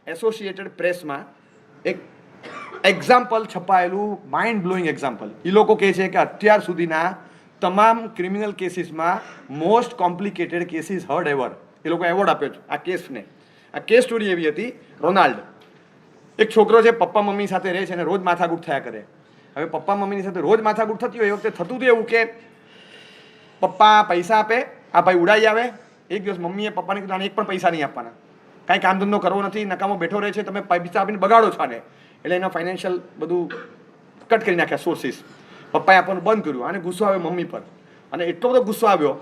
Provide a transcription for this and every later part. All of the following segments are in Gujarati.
એસોસિએટેડ પ્રેસમાં એક એક્ઝામ્પલ છપાયેલું, માઇન્ડ બ્લોઈંગ એક્ઝામ્પલ. એ લોકો કહે છે કે અત્યાર સુધીના તમામ ક્રિમિનલ કેસીસમાં most complicated cases heard ever. એ લોકો એવોર્ડ આપ્યો છે આ કેસને. આ કેસ સ્ટોરી એવી હતી, રોનાલ્ડ એક છોકરો છે, પપ્પા મમ્મી સાથે રહે છે અને રોજ માથાકૂટ થયા કરે. હવે પપ્પા મમ્મીની સાથે રોજ માથાકૂટ થતી હોય એ વખતે થતું હતું એવું કે પપ્પા પૈસા આપે, આ ભાઈ ઉડાઈ આવે. એક દિવસ મમ્મીએ પપ્પાને કીધું આને એક પણ પૈસા નહીં આપવાના, કાંઈ કામ ધંધો કરવો નથી, નકામો બેઠો રહે છે, તમે પૈસા આપીને બગાડો છો આને. એટલે એના ફાઇનાન્શિયલ બધું કટ કરી નાખ્યા સોર્સિસ. પપ્પાએ આપવાનું બંધ કર્યું અને ગુસ્સો આવ્યો મમ્મી પર. અને એટલો બધો ગુસ્સો આવ્યો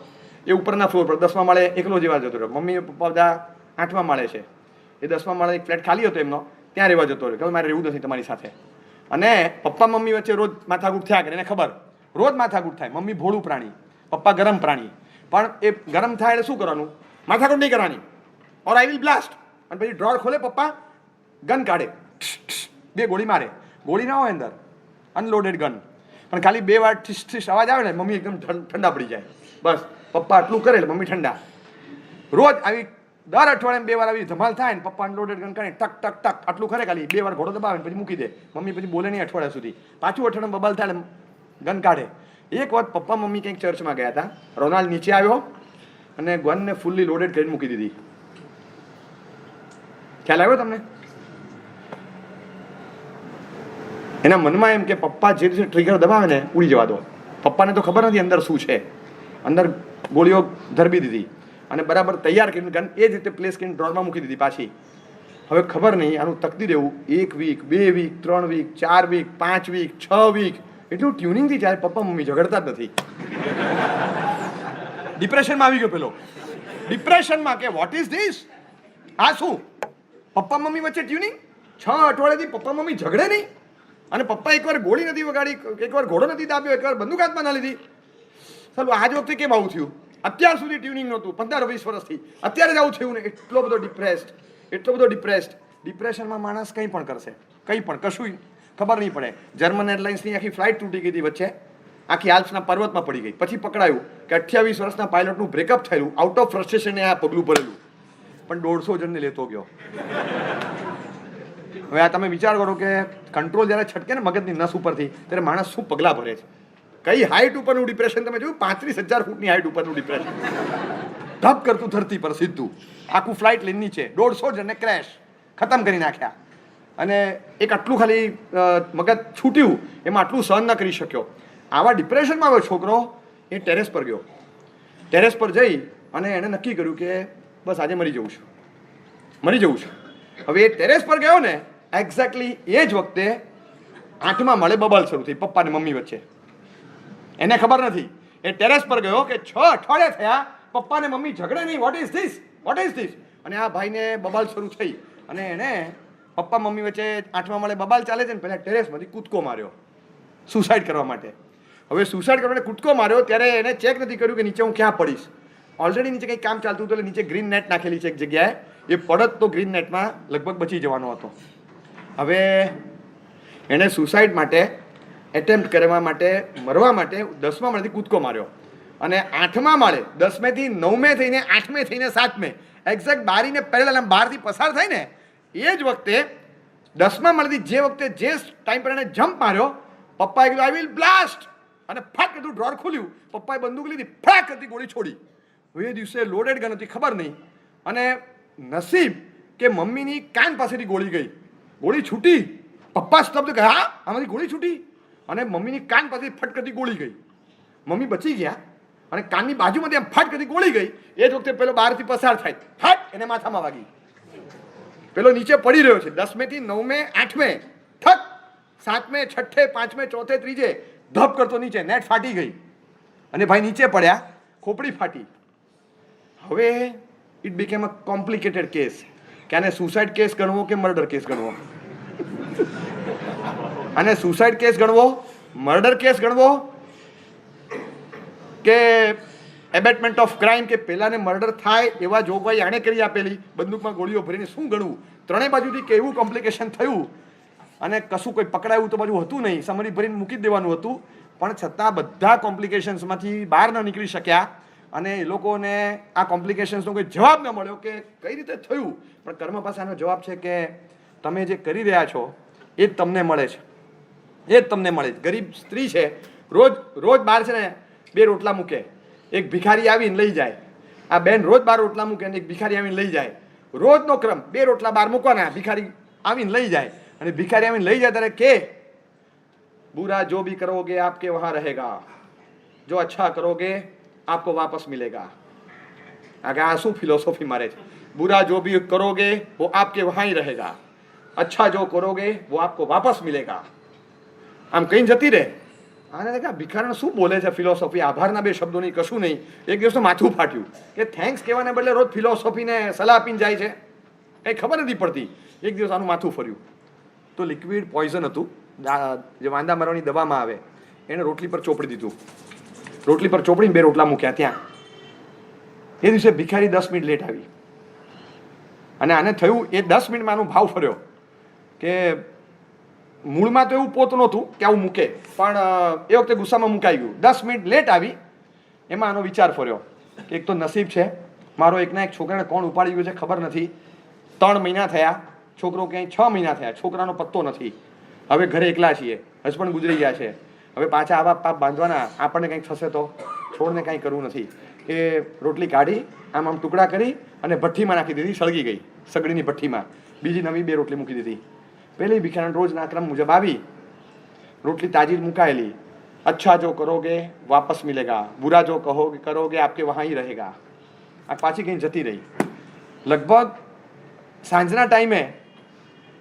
એ ઉપરના ફ્લોર પર 10મા માળે એકલો જેવા જતો રહ્યો. મમ્મી પપ્પા બધા 8મા માળે છે, એ 10મા માળે એક ફ્લેટ ખાલી હતો એમનો, ત્યાં રહેવા જતો રહ્યો કે મારે રહેવું નથી તમારી સાથે. અને પપ્પા મમ્મી વચ્ચે રોજ માથાકૂટ થયા કરે, એને ખબર રોજ માથાકૂટ થાય. મમ્મી ભોળું પ્રાણી, પપ્પા ગરમ પ્રાણી. પણ એ ગરમ થાય એટલે શું કરવાનું? માથાકૂટ નહીં કરવાની, ઓર આઈ વિલ બ્લાસ્ટ. અને પછી ડ્રોર ખોલે, પપ્પા ગન કાઢે, 2 ગોળી મારે. ગોળી ના હોય અંદર, અનલોડેડ ગન, પણ ખાલી 2 વાર ઠીસ ઠીસ અવાજ આવે ને મમ્મી એકદમ ઠંડા પડી જાય. બસ પપ્પા આટલું કરે એટલે મમ્મી ઠંડા. રોજ આવી દર અઠવાડિયે 2 વાર આવી ધમાલ થાય ને પપ્પા અનલોડેડ ગન કાઢે, ટક ટક ટક આટલું કરે, ખાલી 2 વાર ઘોડો દબાવે પછી મૂકી દે. મમ્મી પછી બોલે નહીં અઠવાડિયા સુધી. પાછું અઠવાડિયે બબાલ થાય ગન કાઢે. એક વખત પપ્પા મમ્મી કંઈક ચર્ચમાં ગયા હતા, રોનાલ્ડ નીચે આવ્યો અને ગનને ફૂલ્લી લોડેડ કરીને મૂકી દીધી. ખ્યાલ આવ્યો તમને? એના મનમાં એમ કે પપ્પા જે રીતે ટ્રિગર દબાવે ને ઉડી જવા દો. પપ્પાને તો ખબર નથી અંદર શું છે, અંદર ગોળીઓ ધરબી દીધી અને બરાબર તૈયાર કરીને ગન એ જ રીતે પ્લેસ કરીને ડ્રોરમાં મૂકી દીધી પાછી. હવે ખબર નહીં આનું તકદીર એવું, 1 week 2 week 3 week 4 week 5 week 6 week એટલું ટ્યુનિંગથી જ્યારે પપ્પા મમ્મી ઝઘડતા જ નથી. ડિપ્રેશનમાં આવી ગયો પેલો. ડિપ્રેશનમાં કે વોટ ઇઝ ધીસ? આ શું? પપ્પા મમ્મી વચ્ચે ટ્યુનિંગ? 6 અઠવાડિયાથી પપ્પા મમ્મી ઝઘડે નહીં અને પપ્પા એકવાર ગોળી નથી વગાડી, એકવાર ઘોડો નથી દાબ્યો, એકવાર બંદૂક હાથમાં ના લીધી. ચાલો આજ વખતે કેમ આવું થયું? અત્યાર સુધી ટ્યુનિંગ નહોતું 15-20 વર્ષથી, અત્યારે જ આવું થયું ને. એટલો બધો ડિપ્રેસ્ડ, એટલો બધો ડિપ્રેસ્ડ. ડિપ્રેશનમાં માણસ કંઈ પણ કરશે, કંઈ પણ, કશું ખબર નહીં પડે. જર્મન એરલાઇન્સની આખી ફ્લાઇટ તૂટી ગઈ હતી વચ્ચે, આખી આલ્પ્સના પર્વતમાં પડી ગઈ. પછી પકડાયું કે 28 વર્ષના પાયલોટનું બ્રેકઅપ થયેલું, આઉટ ઓફ ફ્રસ્ટ્રેશને આ પગલું ભરેલું, પણ 150 જણને લેતો ગયો. હવે આ તમે વિચાર કરો કે કંટ્રોલ જ્યારે છટકે ને મગજની નસ ઉપરથી, ત્યારે માણસ શું પગલાં ભરે છે. કઈ હાઇટ ઉપરનું ડિપ્રેશન તમે જોયું? 35,000 ફૂટની હાઇટ ઉપરનું ડિપ્રેશન, ધપ કરતું ધરતી પર સીધું. આખું ફ્લાઇટ લઈને નીચે, 150 જણને ક્રેશ ખતમ કરી નાખ્યા. અને એક આટલું ખાલી મગજ છૂટ્યું, એમાં આટલું સહન ન કરી શક્યો. આવા ડિપ્રેશનમાં આવ્યો છોકરો. એ ટેરેસ પર ગયો. ટેરેસ પર જઈ અને એણે નક્કી કર્યું કે બસ આજે મરી જવું છું, મરી જવું છું. હવે એ ટેરેસ પર ગયો ને, એક્ઝેક્ટલી એ જ વખતે 8મા માળે બબાલ શરૂ થઈ પપ્પા ને મમ્મી વચ્ચે. એને ખબર નથી. એ ટેરેસ પર ગયો કે 6 અઠવાડિયા થયા પપ્પા ને મમ્મી ઝઘડે નહીં. What is this, what is this? અને આ ભાઈને બબાલ શરૂ થઈ અને એણે પપ્પા મમ્મી વચ્ચે 8મા માળે બબાલ ચાલે છે ને, પહેલાં ટેરેસમાંથી કૂદકો માર્યો સુસાઇડ કરવા માટે. હવે સુસાઇડ કરવા માટે કૂદકો માર્યો ત્યારે એને ચેક નથી કર્યું કે નીચે હું ક્યાં પડીશ. ઓલરેડી નીચે કંઈક કામ ચાલતું હતું એટલે નીચે ગ્રીન નેટ નાખેલી છે એક જગ્યાએ. એ પડત તો ગ્રીન નેટમાં લગભગ બચી જવાનો હતો. હવે એણે સુસાઇડ માટે એટેમ્પ્ટ કરવા માટે, મરવા માટે 10મા માળેથી કૂદકો માર્યો અને 8મા માળે 10મેથી 9મે થઈને 8મે થઈને 7મે એક્ઝેક્ટ બારીને પહેલા બહારથી પસાર થાય ને એ જ વખતે 10મા માળેથી જે વખતે જે ટાઈમ પર એને જમ્પ માર્યો, પપ્પાએ કીધું આઈ વિલ બ્લાસ્ટ અને ફાટ કીધું, ડ્રોર ખોલ્યું, પપ્પાએ બંદૂક લીધી, ફાટ કરતી ગોળી છોડી. એ દિવસે લોડેડ ગન હતી, ખબર નહીં. અને નસીબ કે મમ્મીની કાન પાસેથી ગોળી ગઈ, ગોળી છૂટી. પપ્પા સ્તબ્ધ ગયા, હા આમાંથી ગોળી છૂટી અને મમ્મીની કાન પાસેથી ફટ કરતી ગોળી ગઈ. મમ્મી બચી ગયા અને કાનની બાજુમાંથી આમ ફટ કરતી ગોળી ગઈ. એ જ વખતે પેલો બહારથી પસાર થાય, ફટ એને માથામાં વાગી. પેલો નીચે પડી રહ્યો છે. 10મેથી 9મે 8મે ઠક, 7મે 6ઠે 5મે 4થે 3જે ધપ કરતો નીચે, નેટ ફાટી ગઈ અને ભાઈ નીચે પડ્યા, ખોપડી ફાટી. હવે it became a complicated case કે આને સુસાઇડ કેસ ગણવો કે મર્ડર કેસ ગણવો. અને સુસાઇડ કેસ ગણવો, મર્ડર કેસ ગણવો કે એબેટમેન્ટ ઓફ ક્રાઇમ, કે પેલાને મર્ડર થાય એવા જોગવાઈ આણે કરી આપેલી, બંદૂકમાં ગોળીઓ ભરીને શું ગણવું? ત્રણેય બાજુથી કેવું કોમ્પ્લિકેશન થયું અને કશું કોઈ પકડાયું તો બાજુ હતું નહીં, સમરી ભરીને મૂકી જ દેવાનું હતું. પણ છતાં બધા કોમ્પ્લિકેશન્સમાંથી બહાર ન નીકળી શક્યા. અને એ લોકોને આ કોમ્પ્લિકેશન્સનો કોઈ જવાબ ન મળ્યો કે કઈ રીતે થયું. પણ કર્મ પાસે આનો જવાબ છે કે તમે જે કરી રહ્યા છો એ જ તમને મળે છે, એ જ તમને મળે છે. ગરીબ સ્ત્રી છે, રોજ બહાર છે ને 2 રોટલા મૂકે, એક ભિખારી આવીને લઈ જાય. આ બેન રોજ 12 રોટલા મૂકે અને એક ભિખારી આવીને લઈ જાય. રોજનો ક્રમ 2 રોટલા બહાર મૂકવાના, ભિખારી આવીને લઈ જાય. અને ભિખારી આવીને લઈ જાય ત્યારે કે बुरा जो भी करोगे आपके वहां रहेगा, जो अच्छा करोगे आपको वापस मिलेगा. आगे आ શું ફિલોસોફી મારે છે. बुरा जो भी करोगे वो आपके वहां ही रहेगा, अच्छा जो करोगे वो आपको वापस मिलेगा. આમ કઈ જતી રહે. આને કે ભિખારણ શું બોલે છે ફિલોસોફી, આભારના 2 શબ્દો નહીં, કશું નહીં. એક દિવસ તો માથું ફાટ્યું કે થેન્ક્સ કહેવાને બદલે રોજ ફિલોસોફીને સલાહ આપીને જાય છે, કંઈ ખબર નથી પડતી. એક દિવસ આનું માથું ફર્યું તો લિક્વિડ પોઈઝન હતું, જે વાંદા મરવાની દવામાં આવે, એને રોટલી પર ચોપડી દીધું. રોટલી પર ચોપડીને 2 રોટલા મૂક્યા ત્યાં. એ દિવસે ભિખારી 10 મિનિટ લેટ આવી અને આને થયું એ 10 મિનિટમાં આનો ભાવ ફર્યો કે મૂળમાં તો એવું પોત નહોતું કે આવું મૂકે, પણ એ વખતે ગુસ્સામાં મુકાઈ ગયું. 10 મિનિટ લેટ આવી એમાં આનો વિચાર ફર્યો કે એક તો નસીબ છે મારો, એકના એક છોકરાને કોણ ઉપાડી ગયું છે ખબર નથી. 3 મહિના થયા, છોકરો ક્યાંય 6 મહિના થયા, છોકરાનો પત્તો નથી. હવે ઘરે એકલા છીએ, હસબન્ડ ગુજરી ગયા છે. હવે પાછા આવા પાપ બાંધવાના, આપણને કંઈક થશે તો, છોડને કાંઈ કરવું નથી. એ રોટલી કાઢી આમ ટુકડા કરી અને ભઠ્ઠીમાં નાખી દીધી, સળગી ગઈ સગડીની ભઠ્ઠીમાં. બીજી નવી 2 રોટલી મૂકી દીધી. પહેલી ભિખારણ રોજના ક્રમ મુજબ આવી, રોટલી તાજી મુકાયેલી. અચ્છા જો કરોગે વાપસ મિલેગા, બુરા જો કરોગે આપકે વહાં હી રહેગા. આ પાછી કहीं જતી રહી. લગભગ સાંજના ટાઈમે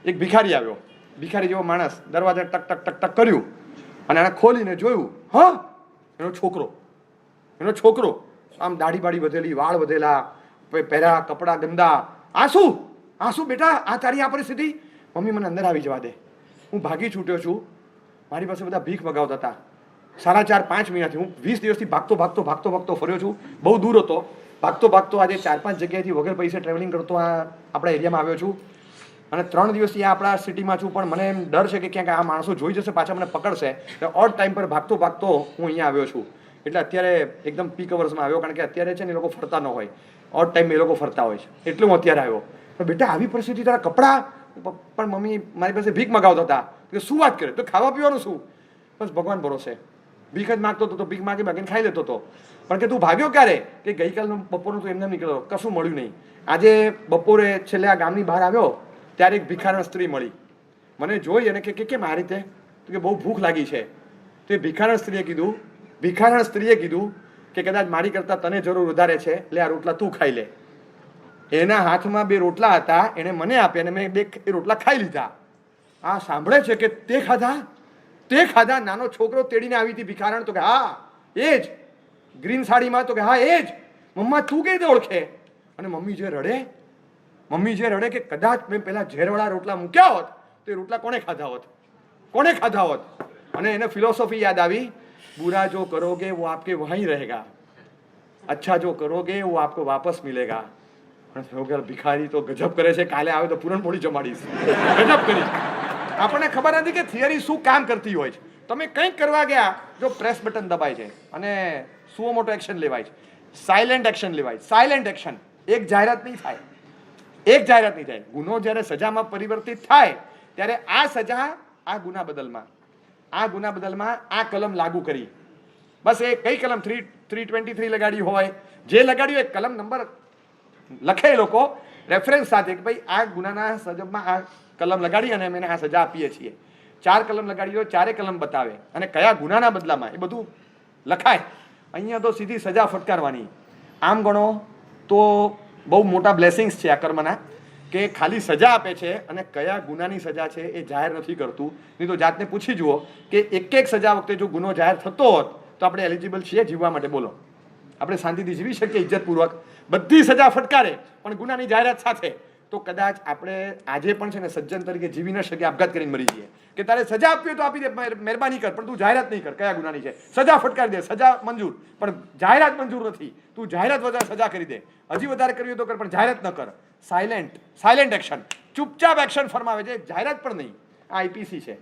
એક ભિખારી આવ્યો, ભિખારી જેવો માણસ. દરવાજા ટક ટક ટક ટક કર્યું અને એને ખોલીને જોયું, હા એનો છોકરો આમ દાઢી બાડી વધેલી, વાળ વધેલા, પહેર્યા કપડા ગંદા. આંસુ બેટા, આ તારી આ પરિસ્થિતિ? મમ્મી મને અંદર આવી જવા દે, હું ભાગી છૂટ્યો છું. મારી પાસે બધા ભીખ મગાવતા હતા. 4.5 મહિનાથી હું 20 દિવસથી ભાગતો ફર્યો છું. બહુ દૂર હતો, ભાગતો આજે 4-5 જગ્યાએથી વગર પૈસે ટ્રાવેલિંગ કરતો આપણા એરિયામાં આવ્યો છું. અને 3 દિવસથી આપણા સિટીમાં છું, પણ મને એમ ડર છે કે ક્યાંક આ માણસો જોઈ જશે, પાછા મને પકડશે. ઓડ ટાઈમ પર ભાગતો હું અહીંયા આવ્યો છું. એટલે અત્યારે એકદમ પીક અવર્સમાં આવ્યો, કારણ કે અત્યારે છે ને એ લોકો ફરતા ન હોય, ઓડ ટાઈમ એ લોકો ફરતા હોય છે, એટલે હું અત્યારે આવ્યો. તો બેટા આવી પરિસ્થિતિ, તારા કપડાં પણ મમ્મી મારી પાસે ભીખ મગાવતા હતા. કે શું વાત કરે, તો ખાવા પીવાનું શું? બસ ભગવાન ભરોસે ભીખ જ માગતો હતો, તો ભીખ માગી ખાઈ લેતો હતો. પણ કે તું ભાગ્યો ક્યારે? કે ગઈકાલનું બપોરનું તું એમને નીકળ્યો, કશું મળ્યું નહીં. આજે બપોરે છેલ્લે આ ગામની બહાર આવ્યો ત્યારે એક ભિખારણ સ્ત્રી મળી. મને જોઈ અને કે કેમ આ રીતે? તો કે બહુ ભૂખ લાગી છે. તો એ ભિખારણ સ્ત્રીએ કીધું કે કદાચ મારી કરતાં તને જરૂર વધારે છે, એટલે આ રોટલા તું ખાઈ લે. એના હાથમાં 2 રોટલા હતા, એને મને આપ્યા અને મેં 2 રોટલા ખાઈ લીધા. આ સાંભળે છે કે તે ખાધા. નાનો છોકરો તેડીને આવી હતી ભિખારણ. તો કે હા એ જ, ગ્રીન સાડીમાં. તો કે હા એ જ. મમ્મા તું કઈ રીતે ઓળખે? અને મમ્મી જે રડે કે કદાચ મેં પેલા ઝેરવાળા રોટલા મૂક્યા હોત તો એ રોટલા કોણે ખાધા હોત. અને એને ફિલોસોફી યાદ આવી, बुरा जो करोगे वो आपके वहीं रहेगा, अच्छा जो करोगे वो आपको वापस मिलेगा. ભિખારી તો ગજબ કરે છે, કાલે આવે તો પૂરણપોળી જમાડીશ. ગજબ કરી. આપણને ખબર નથી કે થિયરી શું કામ કરતી હોય છે. તમે કંઈક કરવા ગયા, જો પ્રેસ બટન દબાય છે અને સુઓ મોટો એક્શન લેવાય છે, સાયલેન્ટ એક્શન લેવાય. સાયલેન્ટ એક્શન, એક જાહેરાત નહીં થાય. ગુનો જ્યારે સજામાં પરિવર્તિત થાય ત્યારે આ સજા આ ગુના બદલમાં આ કલમ લાગુ કરી. બસ એ કઈ કલમ 323 લગાડી હોય, જે લગાડ્યું એ કલમ નંબર લખે એ લોકો રેફરન્સ સાથે કે ભાઈ આ ગુનાના સજમાં આ કલમ લગાડી અને અમે આ સજા આપીએ છીએ. 4 કલમ લગાડી હોય, 4 કલમ બતાવે અને કયા ગુનાના બદલામાં એ બધું લખાય. અહીંયા તો સીધી સજા ફટકારવાની. આમ ગણો તો બહુ મોટા બ્લેસિંગ્સ છે આ કર્મના, કે ખાલી સજા આપે છે અને કયા ગુનાની સજા છે એ જાહેર નથી કરતું. નહીં તો જાતને પૂછી જુઓ કે એક સજા વખતે જો ગુનો જાહેર થતો હોત તો આપણે એલિજિબલ છીએ જીવવા માટે? બોલો, આપણે શાંતિથી જીવી શકીએ ઇજ્જતપૂર્વક? બધી સજા ફટકારે પણ ગુનાની જાહેરાત સાથે, તો કદાચ આપણે આજે પણ છે ને સજ્જન તરીકે જીવી ન શકીએ, આપઘાત કરીને મરી જઈએ. કે તારે સજા આપવી હોય તો આપી દે, મહેરબાની કર, પણ તું જાહેરાત નહીં કર કયા ગુનાની છે. સજા ફટકારી દે, સજા મંજૂર, પણ જાહેરાત મંજૂર નથી. તું જાહેરાત વધારે સજા કરી દે, હજી વધારે કરવી હોય તો કર, પણ જાહેરાત ન કર. સાયલેન્ટ એક્શન, ચૂપચાપ એક્શન ફરમાવે છે, જાહેરાત પણ નહીં. આ આઈપીસી છે,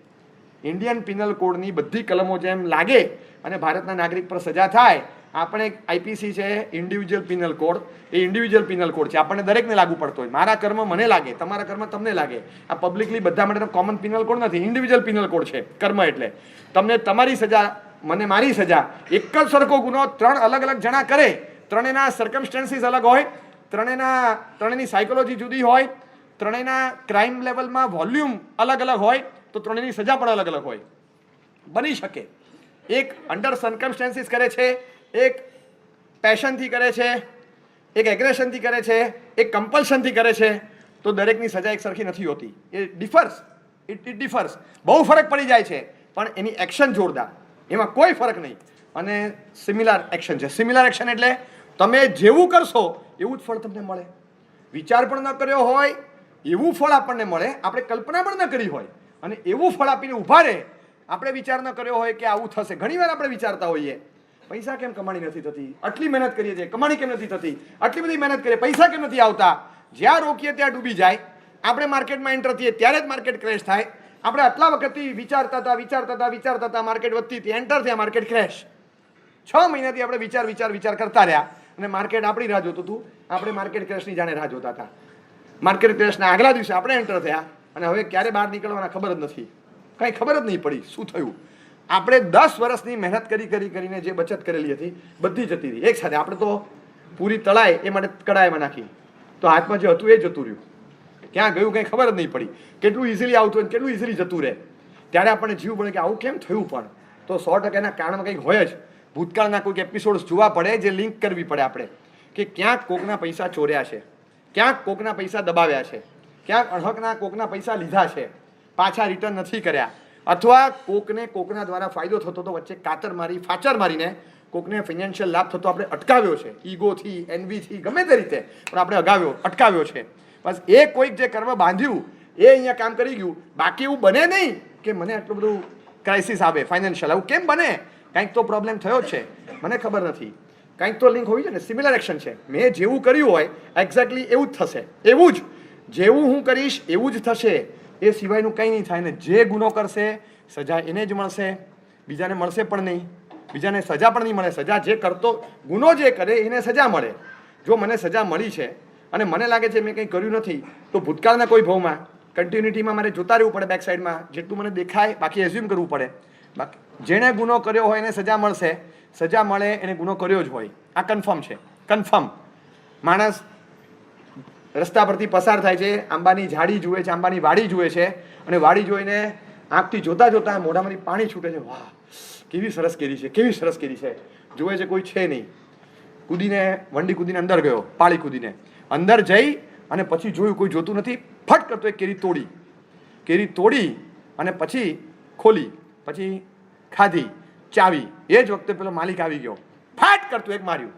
ઇન્ડિયન પિનલ કોડની બધી કલમો જેમ લાગે અને ભારતના નાગરિક પર સજા થાય આપણે આઈપીસી છે, ઇન્ડિવિજ્યુઅલ પિનલ કોડ. એ ઇન્ડિવિજ્યુઅલ પિનલ કોડ છે, આપણને દરેકને લાગુ પડતો હોય. મારા કર્મ મને લાગે, તમારા કર્મ તમને લાગે. આ પબ્લિકલી બધા માટે કોમન પિનલ કોડ નથી, ઇન્ડિવિજ્યુઅલ પિનલ કોડ છે. કર્મ એટલે તમને તમારી સજા, મને મારી સજા. એક જ સરખો ગુનો 3 અલગ અલગ જણા કરે, ત્રણેયના સર્કમસ્ટન્સીસ અલગ હોય, ત્રણેયની સાયકોલોજી જુદી હોય, ત્રણેયના ક્રાઇમ લેવલમાં વોલ્યુમ અલગ અલગ હોય, તો ત્રણેયની સજા પણ અલગ અલગ હોય. બની શકે એક અંડર સર્કમસ્ટન્સીસ કરે છે, એક પેશનથી કરે છે, એક એગ્રેશનથી કરે છે, એક કમ્પલ્શનથી કરે છે, તો દરેકની સજા એક સરખી નથી હોતી. એ ડિફર્સ, ઇટ ડિફર્સ. બહુ ફરક પડી જાય છે, પણ એની એક્શન જોરદાર, એમાં કોઈ ફરક નહીં. અને સિમિલર એક્શન છે. સિમિલર એક્શન એટલે તમે જેવું કરશો એવું જ ફળ તમને મળે. વિચાર પણ ન કર્યો હોય એવું ફળ આપણને મળે, આપણે કલ્પના પણ ન કરી હોય અને એવું ફળ આપીને ઊભા રહે. આપણે વિચાર ન કર્યો હોય કે આવું થશે. ઘણીવાર આપણે વિચારતા હોઈએ, પૈસા કેમ કમાણી નથી થતી, આટલી મહેનત કરીએ છીએ, કમાણી કેમ નથી થતી, આટલી બધી મહેનત કરીએ, પૈસા કેમ નથી આવતા. જ્યાં રોકીએ ત્યાં ડૂબી જાય. આપણે માર્કેટમાં એન્ટર થઈએ ત્યારે જ માર્કેટ ક્રેશ થાય. આપણે આટલા વખતથી વિચારતા હતા, માર્કેટ વધતી હતી, એન્ટર થયા, માર્કેટ ક્રેશ. 6 મહિનાથી આપણે વિચાર કરતા રહ્યા અને માર્કેટ આપણી રાહ જોતું હતું. આપણે માર્કેટ ક્રેશની જાણે રાહ જોતા હતા. માર્કેટ ક્રેશના આગલા દિવસે આપણે એન્ટર થયા અને હવે ક્યારે બહાર નીકળવાના ખબર જ નથી, કંઈ ખબર જ નહીં પડી શું થયું. આપણે 10 વર્ષની મહેનત કરીને જે બચત કરેલી હતી બધી જતી રહી એક સાથે. આપણે તો પૂરી તળાય એ માટે કડાઈમાં નાખી, તો હાથમાં જે હતું એ જતું રહ્યું. ક્યાં ગયું કંઈ ખબર જ નહીં પડી. કેટલું ઇઝીલી આવતું હોય, કેટલું ઇઝીલી જતું રહે. ત્યારે આપણને જીવ પડે કે આવું કેમ થયું. પણ તો 100% એના કારણમાં કંઈક હોય જ. ભૂતકાળના કોઈક એપિસોડ્સ જોવા પડે, જે લિંક કરવી પડે આપણે, કે ક્યાંક કોકના પૈસા ચોર્યા છે, ક્યાંક કોકના પૈસા દબાવ્યા છે, ક્યાંક અણહકના કોકના પૈસા લીધા છે, પાછા રિટર્ન નથી કર્યા, અથવા કોકના દ્વારા ફાયદો થતો તો વચ્ચે ફાચર મારીને કોકને ફાઇનાન્શિયલ લાભ થતો આપણે અટકાવ્યો છે. ઈગોથી, એનવીથી, ગમે તે રીતે પણ આપણે અટકાવ્યો છે. બસ એ કોઈક જે કર્મ બાંધ્યું એ અહીંયા કામ કરી ગયું. બાકી એવું બને નહીં કે મને આટલું બધું ક્રાઇસિસ આવે ફાઇનાન્શિયલ. આવું કેમ બને? કંઈક તો પ્રોબ્લેમ થયો જ છે, મને ખબર નથી. કંઈક તો લિંક હોવી છે ને. સિમિલર એક્શન છે. મેં જેવું કર્યું હોય એક્ઝેક્ટલી એવું જ થશે. એવું જ જેવું હું કરીશ એવું જ થશે. એ સિવાયનું કંઈ નહીં થાય. ને જે ગુનો કરશે સજા એને જ મળશે, બીજાને મળશે પણ નહીં, બીજાને સજા પણ નહીં મળે. સજા જે કરતો, ગુનો જે કરે એને સજા મળે. જો મને સજા મળી છે અને મને લાગે છે મેં કંઈ કર્યું નથી, તો ભૂતકાળના કોઈ ભાવમાં કન્ટિન્યુટીમાં મારે જોતા રહેવું પડે, બેક સાઈડમાં જેટલું મને દેખાય, બાકી એઝ્યુમ કરવું પડે. બાકી જેણે ગુનો કર્યો હોય એને સજા મળશે, સજા મળે એને ગુનો કર્યો જ હોય. આ કન્ફર્મ છે. કન્ફર્મ. માણસ રસ્તા પરથી પસાર થાય છે, આંબાની ઝાડી જુએ છે, આંબાની વાડી જુએ છે, અને વાડી જોઈને આંખથી જોતા મોઢામાંથી પાણી છૂટે છે. વાહ, કેવી સરસ કેરી છે, કેવી સરસ કેરી છે. જુએ છે કોઈ છે નહીં. વંડી કૂદીને અંદર ગયો, પાળી કૂદીને અંદર જઈ અને પછી જોયું કોઈ જોતું નથી. ફટ કરતો એક કેરી તોડી અને પછી ખોલી, પછી ખાધી, ચાવી. એ જ વખતે પેલો માલિક આવી ગયો. ફાટ કરતું એક માર્યું,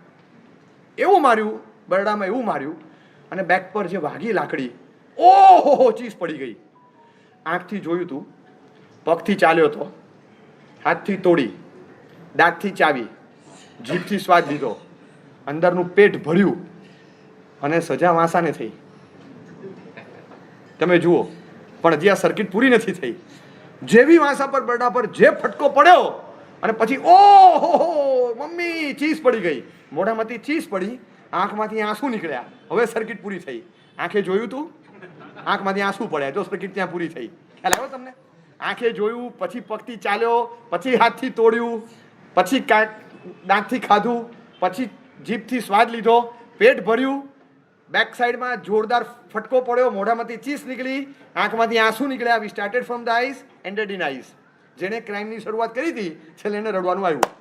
એવું માર્યું બરડામાં, એવું માર્યું અને બેક પર જે વાગી લાકડી, ઓહો, ચીસ પડી ગઈ. આંખથી જોયું તું, પગથી ચાલ્યો તો, હાથથી તોડી, દાંતથી ચાવી, જીભથી સ્વાદ લીધો, અંદરનું પેટ ભર્યું અને સજા વાંસાને થઈ. તમે જુઓ, પણ હજી આ સર્કિટ પૂરી નથી થઈ. જેવી વાંસા પર બરડા પર જે ફટકો પડ્યો અને પછી ઓહો મમ્મી, ચીસ પડી ગઈ. મોઢામાંથી ચીસ પડી, આંખમાંથી આંસુ નીકળ્યા. હવે સર્કિટ પૂરી થઈ. આંખે જોયું તું, આંખમાંથી આંસુ પડ્યા, તો સર્કિટ ત્યાં પૂરી થઈ. ખ્યાલ આવ્યો તમને? આંખે જોયું, પછી પગથી ચાલ્યો, પછી હાથથી તોડ્યું, પછી દાંતથી ખાધું, પછી જીભથી સ્વાદ લીધો, પેટ ભર્યું, બેક સાઈડમાં જોરદાર ફટકો પડ્યો, મોઢામાંથી ચીસ નીકળી, આંખમાંથી આંસુ નીકળ્યા. We started from the eyes, ended in eyes. જેણે ક્રાઇમની શરૂઆત કરી હતી છેલ્લે એને રડવાનું આવ્યું.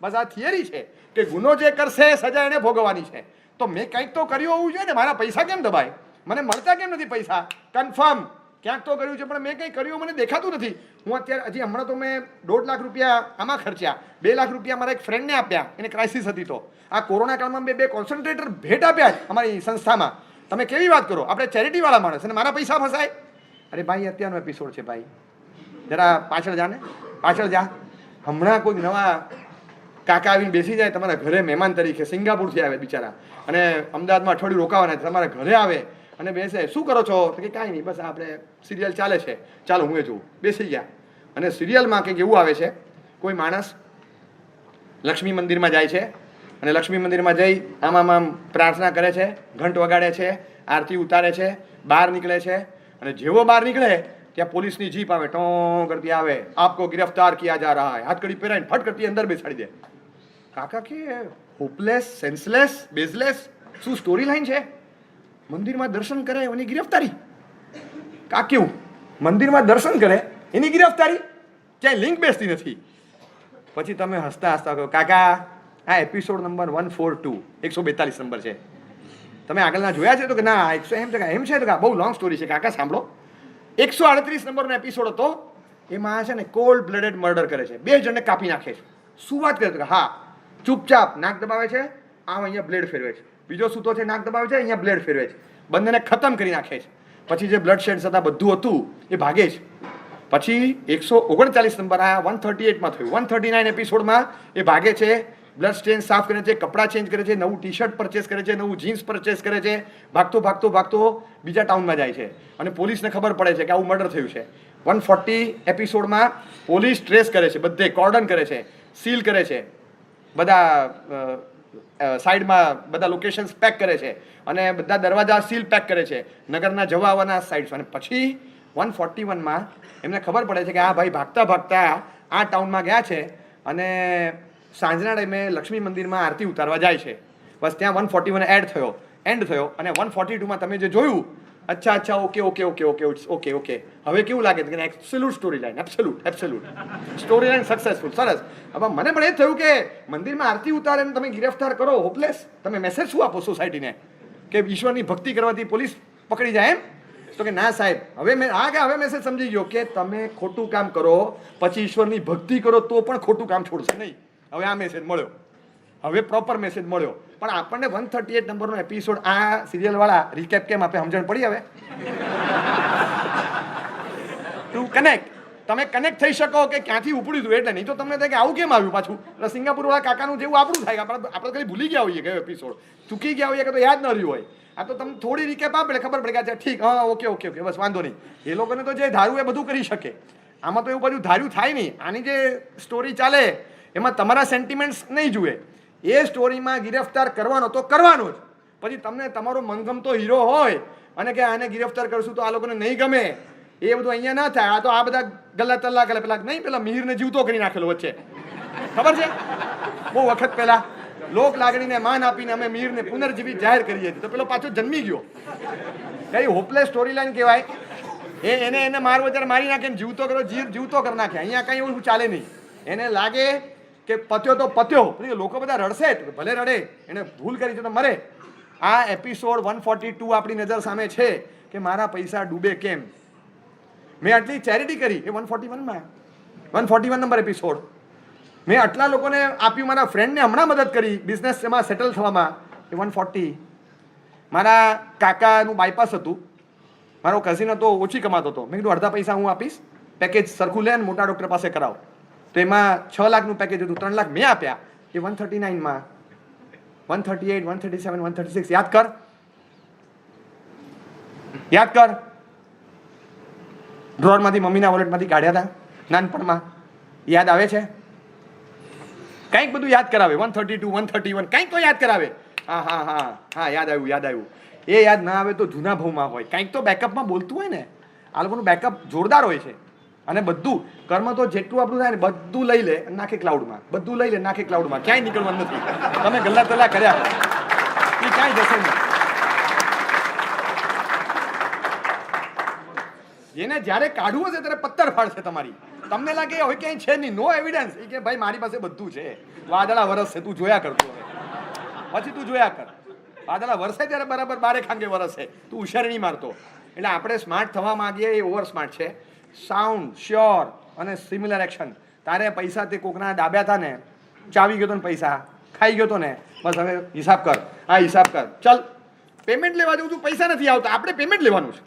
બસ આ થિયરી છે કે ગુનો જે કરશે સજા એને ભોગવવાની છે. તો મેં કંઈક તો કર્યું હોવું જોઈએ ને. મારા પૈસા કેમ દબાય? મને મળતા કેમ નથી પૈસા? કન્ફર્મ ક્યાંક તો કર્યું છે, પણ મેં કંઈ કર્યું મને દેખાતું નથી. હું અત્યારે હમણાં તો મેં 1.5 લાખ રૂપિયા આમાં ખર્ચ્યા, 2 લાખ રૂપિયા મારા એક ફ્રેન્ડને આપ્યા, એને ક્રાઇસિસ હતી. તો આ કોરોના કાળમાં મેં 2 કોન્સન્ટ્રેટર ભેટ આપ્યા અમારી સંસ્થામાં. તમે કેવી વાત કરો? આપણે ચેરિટીવાળા માણસ અને મારા પૈસા ફસાય? અરે ભાઈ, અત્યારનો એપિસોડ છે ભાઈ, જરા પાછળ જા ને, પાછળ જા. હમણાં કોઈ નવા કાકા આવીને બેસી જાય તમારા ઘરે મહેમાન તરીકે, સિંગાપુરથી આવે બિચારા, અને અમદાવાદમાં અઠવાડિયું રોકાવાના, તમારા ઘરે આવે અને બેસે. શું કરો છો? તો કે કાંઈ નહીં, બસ આપણે સિરિયલ ચાલે છે, ચાલો હું એ જોઉં. બેસી ગયા. અને સિરિયલમાં કંઈક એવું આવે છે, કોઈ માણસ લક્ષ્મી મંદિરમાં જાય છે અને લક્ષ્મી મંદિરમાં જઈ આમ પ્રાર્થના કરે છે, ઘંટ વગાડે છે, આરતી ઉતારે છે, બહાર નીકળે છે. અને જેવો બહાર નીકળે ત્યાં પોલીસની જીપ આવે, ટો કરતી આવે, આપકો ગિરફ્તાર કિયા જા રહા હૈ, હાથકડી પહેરાઈને ફટ કરતી અંદર બેસાડી દે. કાકા કે હોપલેસ, સેન્સલેસ, બેઝલેસ શું સ્ટોરી લાઈન છે? મંદિરમાં દર્શન કરે એની ગિરફ્તારી? કા કેવું? મંદિરમાં દર્શન કરે એની ગિરફ્તારી? ક્યાંય લિંક બેસતી નથી. પછી તમે હસતા હસતા કહો, કાકા આ એપિસોડ નંબર 142, 142 નંબર છે, તમે આગળના જોયા છે? તો કે ના, 100 એમ છે. તો કે બહુ લોંગ સ્ટોરી છે કાકા, સાંભળો. 138 નંબરનો એપિસોડ હતો. એમાં છે ને કોલ્ડ બ્લડેડ મર્ડર કરે છે, 2 જણને કાપી નાખે છે. શું વાત કરે? તો કે હા, ચૂપચાપ નાક દબાવે છે, આમ અહીંયા બ્લેડ ફેરવે છે, બીજો સૂતો છે, નાક દબાવે છે, અહીંયા બ્લેડ ફેરવે છે, બંનેને ખતમ કરી નાખે છે. પછી જે બ્લડ શેડ્સ હતા બધું હતું એ ભાગે છે. પછી 139 નંબર આ 138માં થયું. 139 એપિસોડમાં એ ભાગે છે, બ્લડ સ્ટેન સાફ કરે છે, કપડાં ચેન્જ કરે છે, નવું ટી શર્ટ પરચેસ કરે છે, નવું જીન્સ પરચેસ કરે છે, ભાગતો બીજા ટાઉનમાં જાય છે અને પોલીસને ખબર પડે છે કે આવું મર્ડર થયું છે. 140 એપિસોડમાં પોલીસ ટ્રેસ કરે છે, બધે કોર્ડન કરે છે, સીલ કરે છે, બધા સાઈડમાં બધા લોકેશન્સ પેક કરે છે અને બધા દરવાજા સીલ પેક કરે છે, નગરના જવા આવવાના સાઈડ્સ. અને પછી 141માં એમને ખબર પડે છે કે આ ભાઈ ભાગતા આ ટાઉનમાં ગયા છે અને સાંજના ટાઈમે લક્ષ્મી મંદિરમાં આરતી ઉતારવા જાય છે. બસ ત્યાં 141 એન્ડ થયો. અને 142માં તમે જે જોયું, અચ્છા, ઓકે. હવે કેવું લાગે કે absolute story line, absolute story line successful, સરસ. હવે મને પણ એ થયું કે મંદિરમાં આરતી ઉતારે તમે ગિરફ્તાર કરો, હોપલેસ. તમે મેસેજ શું આપો સોસાયટીને કે ઈશ્વરની ભક્તિ કરવાથી પોલીસ પકડી જાય એમ? તો કે ના સાહેબ, હવે મેસેજ સમજી ગયો કે તમે ખોટું કામ કરો પછી ઈશ્વરની ભક્તિ કરો તો પણ ખોટું કામ છોડશે નહીં. હવે આ મેસેજ મળ્યો, હવે પ્રોપર મેસેજ મળ્યો. પણ આપણને 138 નંબરનો એપિસોડ આ સિરિયલ વાળા રિકેપ કેમ આપે? સમજણ પડી? હવે ટુ કનેક્ટ, તમે કનેક્ટ થઈ શકો કે ક્યાંથી ઉપડ્યું હતું એટલે. નહીં તો તમને થાય કે આવું કેમ આવ્યું પાછું. એટલે સિંગાપુર વાળા કાકાનું જેવું આપણું થાય, આપણે કઈ ભૂલી ગયા હોઈએ કયો એપિસોડ, ચૂકી ગયા હોઈએ કે તો યાદ ન રહ્યું હોય. આ તો તમે થોડી રિકેપ આપે ખબર પડે કે ઠીક, હા, ઓકે, બસ વાંધો નહીં. એ લોકોને તો જે ધાર્યું એ બધું કરી શકે. આમાં તો એવું બધું ધાર્યું થાય નહીં. આની જે સ્ટોરી ચાલે એમાં તમારા સેન્ટિમેન્ટ્સ નહીં જુએ. એ સ્ટોરીમાં ગિરફ્તાર કરવાનો તો કરવાનો જ. પછી તમને તમારો મનગમતો હીરો હોય અને કે આને ગિરફ્તાર કરશું તો આ લોકોને નહીં ગમે, એ બધું અહીંયા ના થાય. આ તો આ બધા ગલ્લા તલ્લા કરે. પેલા મિહિરને જીવતો કરી નાખેલો વચ્ચે, ખબર છે? બહુ વખત પહેલા લોક લાગણીને માન આપીને અમે મિહિરને પુનર્જીવિત જાહેર કરીએ છીએ, તો પેલો પાછો જન્મી ગયો. કઈ હોપલેસ સ્ટોરી લાઈન કહેવાય. એને મારવો ત્યારે મારી નાખે ને જીવતો કરો, જીવતો કરી નાખે. અહીંયા કઈ એવું ચાલે નહીં. એને લાગે કે પત્યો તો પત્યો, લોકો બધા રડશે, ભલે રડે, એને ભૂલ કરી છે તો મરે. આ એપિસોડ 142 આપણી નજર સામે છે કે મારા પૈસા ડૂબે કેમ. મેં આટલી ચેરિટી કરી એ 141માં, 141 નંબર એપિસોડ. મેં આટલા લોકોને આપ્યું, મારા ફ્રેન્ડને હમણાં મદદ કરી બિઝનેસ એમાં સેટલ થવામાં, એ 140. મારા કાકાનું બાયપાસ હતું, મારો કઝિન હતો, ઓછી કમાતો હતો. મેં કીધું અડધા પૈસા હું આપીશ, પેકેજ સરખું લે ને મોટા ડૉક્ટર પાસે કરાવો. તો એમાં 6 લાખનું પેકેજ હતું, 3 લાખ મેં આપ્યા. એ 139માં, 138, 137, 136 યાદ કર. ડ્રોરમાંથી મમ્મીના વોલેટમાંથી કાઢ્યા હતા નાનપણમાં, યાદ આવે છે? કંઈક બધું યાદ કરાવે. 132, 131 કંઈક તો યાદ કરાવે. હા, યાદ આવ્યું. એ યાદ ના આવે તો જૂના ભાવમાં હોય, કંઈક તો બેકઅપમાં બોલતું હોય ને. આ લોકોનું બેકઅપ જોરદાર હોય છે. અને બધું કર્મ તો જેટલું આપણું થાય ને બધું લઈ લે નાખે ક્લાઉડમાં, ક્યાંય નીકળવાનું નથી. તમે ગલ્લા તલ્લા કર્યા એ ક્યાંય જશે નહીં. એને જ્યારે કાઢવું હશે ત્યારે પથ્થર ફાડશે તમારી. તમને લાગે હવે ક્યાંય છે નહીં, નો એવિડન્સ. એ કે ભાઈ મારી પાસે બધું છે, વાદળા વરસ છે, તું જોયા કરતો. પછી તું જોયા કર, વાદળા વરસે ત્યારે બરાબર બારે ખાંગે વરસે, તું હુશિયારી નહીં મારતો. એટલે આપણે સ્માર્ટ થવા માંગીએ એ ઓવર સ્માર્ટ છે. સાઉન્ડ, શ્યોર અને સિમિલર એક્શન. તારે પૈસા તે કોકના દાબ્યા હતા ને, ચાવી ગયો તો ને પૈસા ખાઈ ગયો તો ને, બસ હવે હિસાબ કર, ચાલ પેમેન્ટ લેવા જવું છું, પૈસા નથી આવતા, આપણે પેમેન્ટ લેવાનું છે.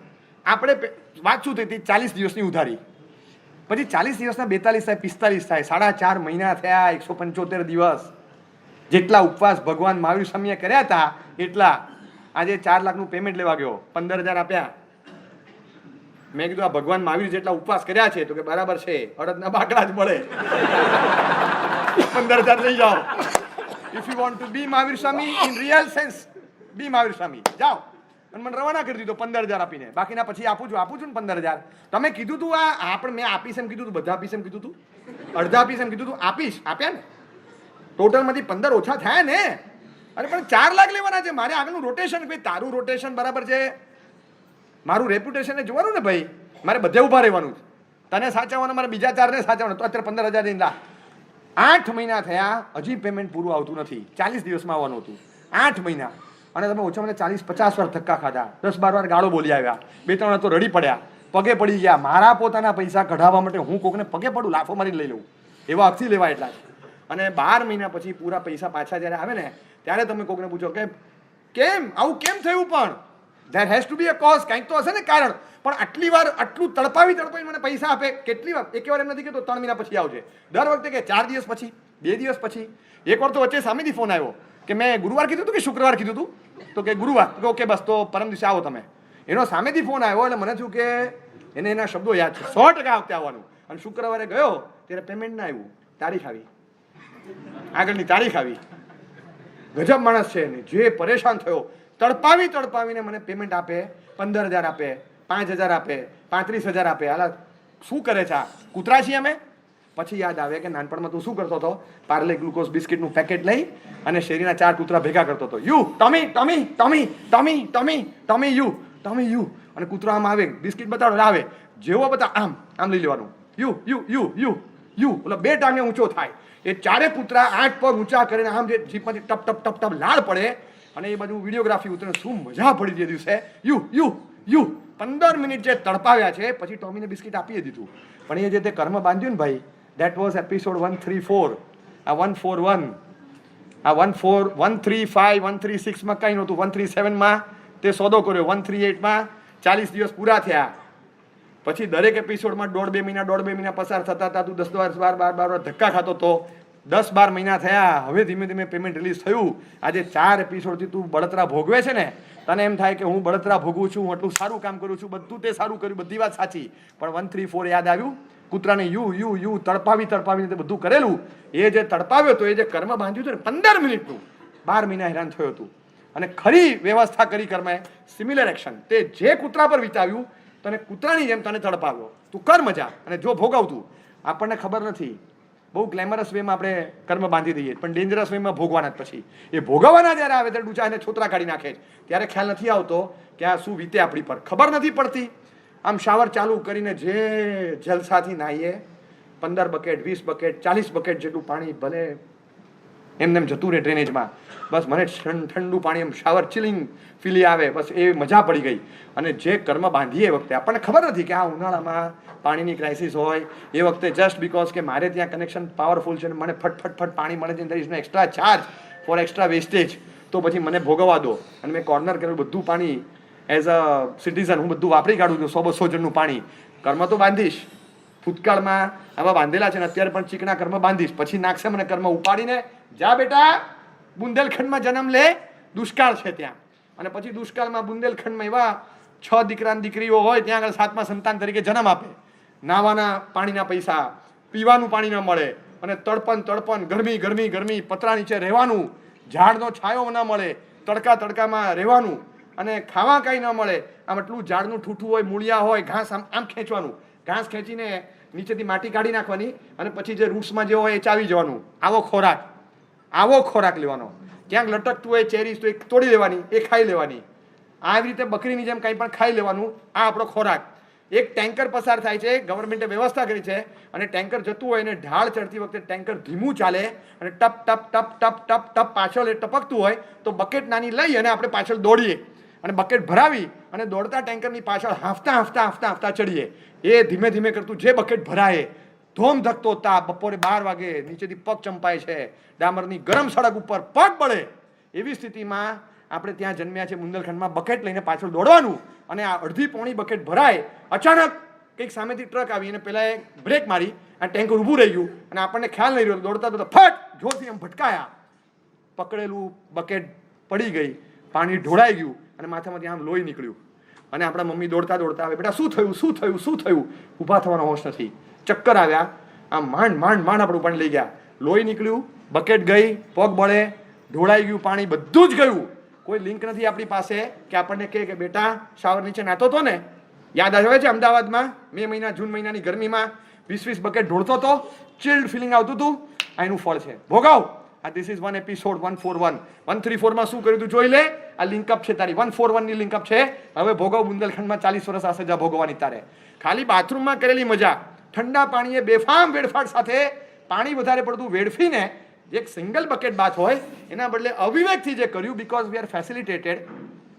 આપણે વાત શું થઈ હતી? 40 દિવસની ઉધારી. પછી 40 દિવસના 42 થાય, 45 થાય, 4.5 મહિના થયા, 175 દિવસ. જેટલા ઉપવાસ ભગવાન મહાવીર સ્વામીએ કર્યા હતા એટલા. આજે 4 લાખનું પેમેન્ટ લેવા ગયો, 15,000 આપ્યા. મેં કીધું આ ભગવાન મહાવીર જેટલા ઉપવાસ કર્યા છે? તો કે બરાબર છે, અડદના બાકડા જ મળે, 15,000 લઈ જાઓ. If you want to be Mahavir Swami in real sense, be Mahavir Swami. જાઓ. અને મને રવાના કરી દીધો 15,000 આપીને. બાકીના પછી આપું છું ને 15,000. તમે કીધું તું આપણે મેં આપીશ એમ કીધું તું, બધા આપીશ એમ કીધું તું, અડધા આપીશ એમ કીધું તું, આપીશ, આપ્યા ને? ટોટલમાંથી 15 ઓછા થયા ને? અરે પણ 4 લાખ લેવાના છે મારે. આગળનું રોટેશન, ભાઈ તારું રોટેશન બરાબર છે, મારું રેપ્યુટેશન જોવાનું ને ભાઈ. મારે બધે ઊભા રહેવાનું છે. તને સાચવવાનું, મારે બીજા 4ને સાચવવાનું. તો અત્યારે 15,000 ની લા. 8 મહિના થયા, હજી પેમેન્ટ પૂરું આવતું નથી. 40 દિવસમાં આવવાનું હતું. 8 મહિના. અને તમે ઓછામાં 40-50 વાર ધક્કા ખાધા, 10-12 વાર ગાળો બોલી આવ્યા, 2-3 તો રડી પડ્યા, પગે પડી ગયા. મારા પોતાના પૈસા કઢાવવા માટે હું કોકને પગે પડું, લાફો મારીને લઈ લઉં, એવા હકથી લેવા એટલા છે. અને 12 મહિના પછી પૂરા પૈસા પાછા જ્યારે આવે ને ત્યારે તમે કોકને પૂછો કે કેમ આવું કેમ થયું, પણ there has to be a cause, કંઈક તો હશે ને કારણ. પણ આટલી વાર આટલું તડપાવી મને પૈસા આપે કેટલી વાર? એક વાર એમ નથી કહેતો 3 મહિના પછી આવશે, દર વખતે કે 4 દિવસ પછી, 2 દિવસ પછી. એક વાર તો વચ્ચે સામેથી ફોન આવ્યો કે મેં ગુરુવાર કીધું હતું કે શુક્રવાર કીધું હતું, તો કે ગુરુવાર. ઓકે બસ, તો પરમ દિવસે આવો તમે. એનો સામેથી ફોન આવ્યો એટલે મને થયું કે એને એના શબ્દો યાદ છે, 100% વખતે આવવાનું. અને શુક્રવારે ગયો ત્યારે પેમેન્ટ ના આવ્યું, તારીખ આવી, આગળની તારીખ આવી. ગજબ માણસ છે. જે પરેશાન થયો, તડપાવીને મને પેમેન્ટ આપે, 15,000 આપે, 5,000 આપે, 35,000 આપે. હાલા શું કરે છે આ? કૂતરા છીએ અમે? પછી યાદ આવે કે નાનપણમાં તું શું કરતો હતો? પાર્લે ગ્લુકોઝ બિસ્કિટનું પેકેટ લઈ અને શેરીના 4 કૂતરા ભેગા કરતો હતો. You ટમી ટમી ટમી ટમી ટમી ટમી you ટમી you. અને કૂતરો આમ આવે, બિસ્કિટ બતાડો, આવે, જેવો બતા આમ આમ લઈ લેવાનું. You you you you you. એટલે 2 ટાંગે ઊંચો થાય. એ 4 કૂતરા 8 પગ ઊંચા કરીને આમ જે જીપમાંથી ટપ ટપ ટપ ટપ લાળ પડે અને એ બધું વિડીયોગ્રાફી ઉતરે. શું મજા પડી તે દિવસે. You you you. 15 મિનિટ જે તડપાવ્યા છે, પછી ટોમીને બિસ્કિટ આપી દીધું. પણ એ જે તે કર્મ બાંધ્યું ને ભાઈ, that was episode 134. આ 141, આ 14, 135, 136 માં કઈ નહોતું. 137 માં તે સોદો કર્યો, 138 માં 40 દિવસ પૂરા થયા. પછી દરેક એપિસોડમાં 1.5 મહિના પસાર થતા હતા. તું 10-12 વાર ધક્કા ખાતો તો. 10-12 મહિના થયા. હવે ધીમે ધીમે પેમેન્ટ રિલીઝ થયું. આજે 4 એપિસોડથી તું બળતરા ભોગવે છે ને, તને એમ થાય કે હું બળતરા ભોગવું છું, હું આટલું સારું કામ કરું છું, બધું તે સારું કર્યું, બધી વાત સાચી. પણ 134 યાદ આવ્યું, કૂતરાને યુ યુ યુ તડપાવીને તે બધું કરેલું. એ જે તડપાવ્યો હતો, એ જે કર્મ બાંધ્યું હતું ને 15 મિનિટનું, 12 મહિના હેરાન થયો હતું. અને ખરી વ્યવસ્થા કરી કર્મે, સિમિલર એક્શન તે જે કૂતરા પર વિતાવ્યું, તને કૂતરાની જેમ તને તડપાવ્યો. તું કર મજા અને જો ભોગવતું. આપણને ખબર નથી, બહુ ગ્લેમરસ વેમાં આપણે કર્મ બાંધી દઈએ, પણ ડેન્જરસ વેમાં ભોગવાના જ. પછી એ ભોગવવાના જ્યારે આવે ત્યારે ડૂચા એને છોતરા કાઢી નાખે છે. ત્યારે ખ્યાલ નથી આવતો કે આ શું વીતે આપણી પર, ખબર નથી પડતી. આમ શાવર ચાલુ કરીને જે જલસાથી નાહીએ, 15 બકેટ, 20 બકેટ, 40 બકેટ જેટલું પાણી ભલે એમને એમ જતું રહે ડ્રેનેજમાં. બસ મને ઠંડુ પાણી એમ શાવર ચિલિંગ ફીલી આવે, બસ એ મજા પડી ગઈ. અને જે કર્મ બાંધીએ વખતે આપણને ખબર નથી કે આ ઉનાળામાં પાણીની ક્રાઇસિસ હોય, એ વખતે જસ્ટ બીકોઝ કે મારે ત્યાં કનેક્શન પાવરફુલ છે, મને ફટ પાણી મળે છે, there is no extra charge for extra wastage, તો પછી મને ભોગવવા દો. અને મેં કોર્નર કર્યું બધું પાણી એઝ અ સિટીઝન હું બધું વાપરી કાઢું છું. 100-200 જણનું પાણી. કર્મ તો બાંધીશ, ભૂતકાળમાં આવા બાંધેલા છે ને અત્યારે પણ ચીકણા કર્મ બાંધીશ. પછી નાખશે મને કર્મ ઉપાડીને, જા બેટા બુંદેલખંડમાં જન્મ લે, દુષ્કાળ છે ત્યાં. અને પછી દુષ્કાળમાં બુંદેલખંડમાં એવા 6 દીકરા દીકરીઓ હોય, ત્યાં આગળ 7મા સંતાન તરીકે જન્મ આપે. નાવાના પાણીના પૈસા, પીવાનું પાણી ન મળે, અને તડપણ ગરમી, પતરા નીચે રહેવાનું, ઝાડનો છાંયો ન મળે, તડકામાં રહેવાનું, અને ખાવા કાંઈ ન મળે. આમ એટલું ઝાડનું ઠૂઠું હોય, મૂળિયા હોય, ઘાસ આમ ખેંચવાનું, ઘાસ ખેંચીને નીચેથી માટી કાઢી નાખવાની, અને પછી જે રૂટ્સમાં જે હોય એ ચાવી જવાનું. આવો ખોરાક લેવાનો. ક્યાંક લટકતું હોય ચેરીસ તો એક તોડી લેવાની, એ ખાઈ લેવાની. આવી રીતે બકરીની જેમ કંઈ પણ ખાઈ લેવાનું. આ આપણો ખોરાક. એક ટેન્કર પસાર થાય છે, ગવર્મેન્ટે વ્યવસ્થા કરી છે, અને ટેન્કર જતું હોય ને ઢાળ ચડતી વખતે ટેન્કર ધીમું ચાલે અને ટપ ટપ ટપ ટપ ટપ ટપ પાછળ એ ટપકતું હોય તો બકેટ નાની લઈ અને આપણે પાછળ દોડીએ અને બકેટ ભરાવી અને દોડતા ટેન્કરની પાછળ હાંફતા ચડીએ. એ ધીમે ધીમે કરતું જે બકેટ ભરાય, ધોમ ધકતો તાપ, બપોરે 12 વાગે નીચેથી પગ ચંપાય છે, ડામરની ગરમ સડક ઉપર પગ બળે, એવી સ્થિતિમાં આપણે ત્યાં જન્મ્યા છે બુંદેલખંડમાં. બકેટ લઈને પાછળ દોડવાનું, અને આ અડધી પોણી બકેટ ભરાય, અચાનક કંઈક સામેથી ટ્રક આવી અને પેલા બ્રેક મારી, આ ટેન્કર ઊભું રહી ગયું અને આપણને ખ્યાલ નહીં રહ્યો, દોડતા ફટ જોરથી એમ ભટકાયા, પકડેલું બકેટ પડી ગઈ, પાણી ઢોળાઈ ગયું અને માથામાંથી આમ લોહી નીકળ્યું. અને આપણા મમ્મી દોડતા આવે, બેટા શું થયું? ઊભા થવાનો હોશ નથી, ચક્કર આવ્યા, આમ માંડ આપણું પાણી લઈ ગયા. લોહી નીકળ્યું, બકેટ ગઈ, પગ બળે, ઢોળાઈ ગયું પાણી, બધું જ ગયું. કોઈ લિંક નથી આપણી પાસે કે આપણને કહે કે બેટા શાવર નીચે નાતો હતો ને, યાદ આવે છે અમદાવાદમાં મે મહિના જૂન મહિનાની ગરમીમાં 20-20 બકેટ ઢોળતો હતો, ચિલ્ડ ફિલિંગ આવતું હતું. આ એનું ફળ છે. ભોગવ. આ ધીસ ઇઝ વન એપિસોડ 141. 134માં શું કર્યું તું જોઈ લે. આ લિંકઅપ છે તારી, 141ની લિંકઅપ છે. હવે ભોગવ. બુંદેલખંડમાં 40 વર્ષ આ સજા ભોગવવાની તારે. ખાલી બાથરૂમમાં કરેલી મજા, ઠંડા પાણીએ બેફામ વેડફાટ સાથે પાણી વધારે પડતું વેડફીને જે એક સિંગલ બકેટ બાથ હોય એના બદલે અવિવેકથી જે કર્યું, બીકોઝ વી આર ફેસિલિટેટેડ,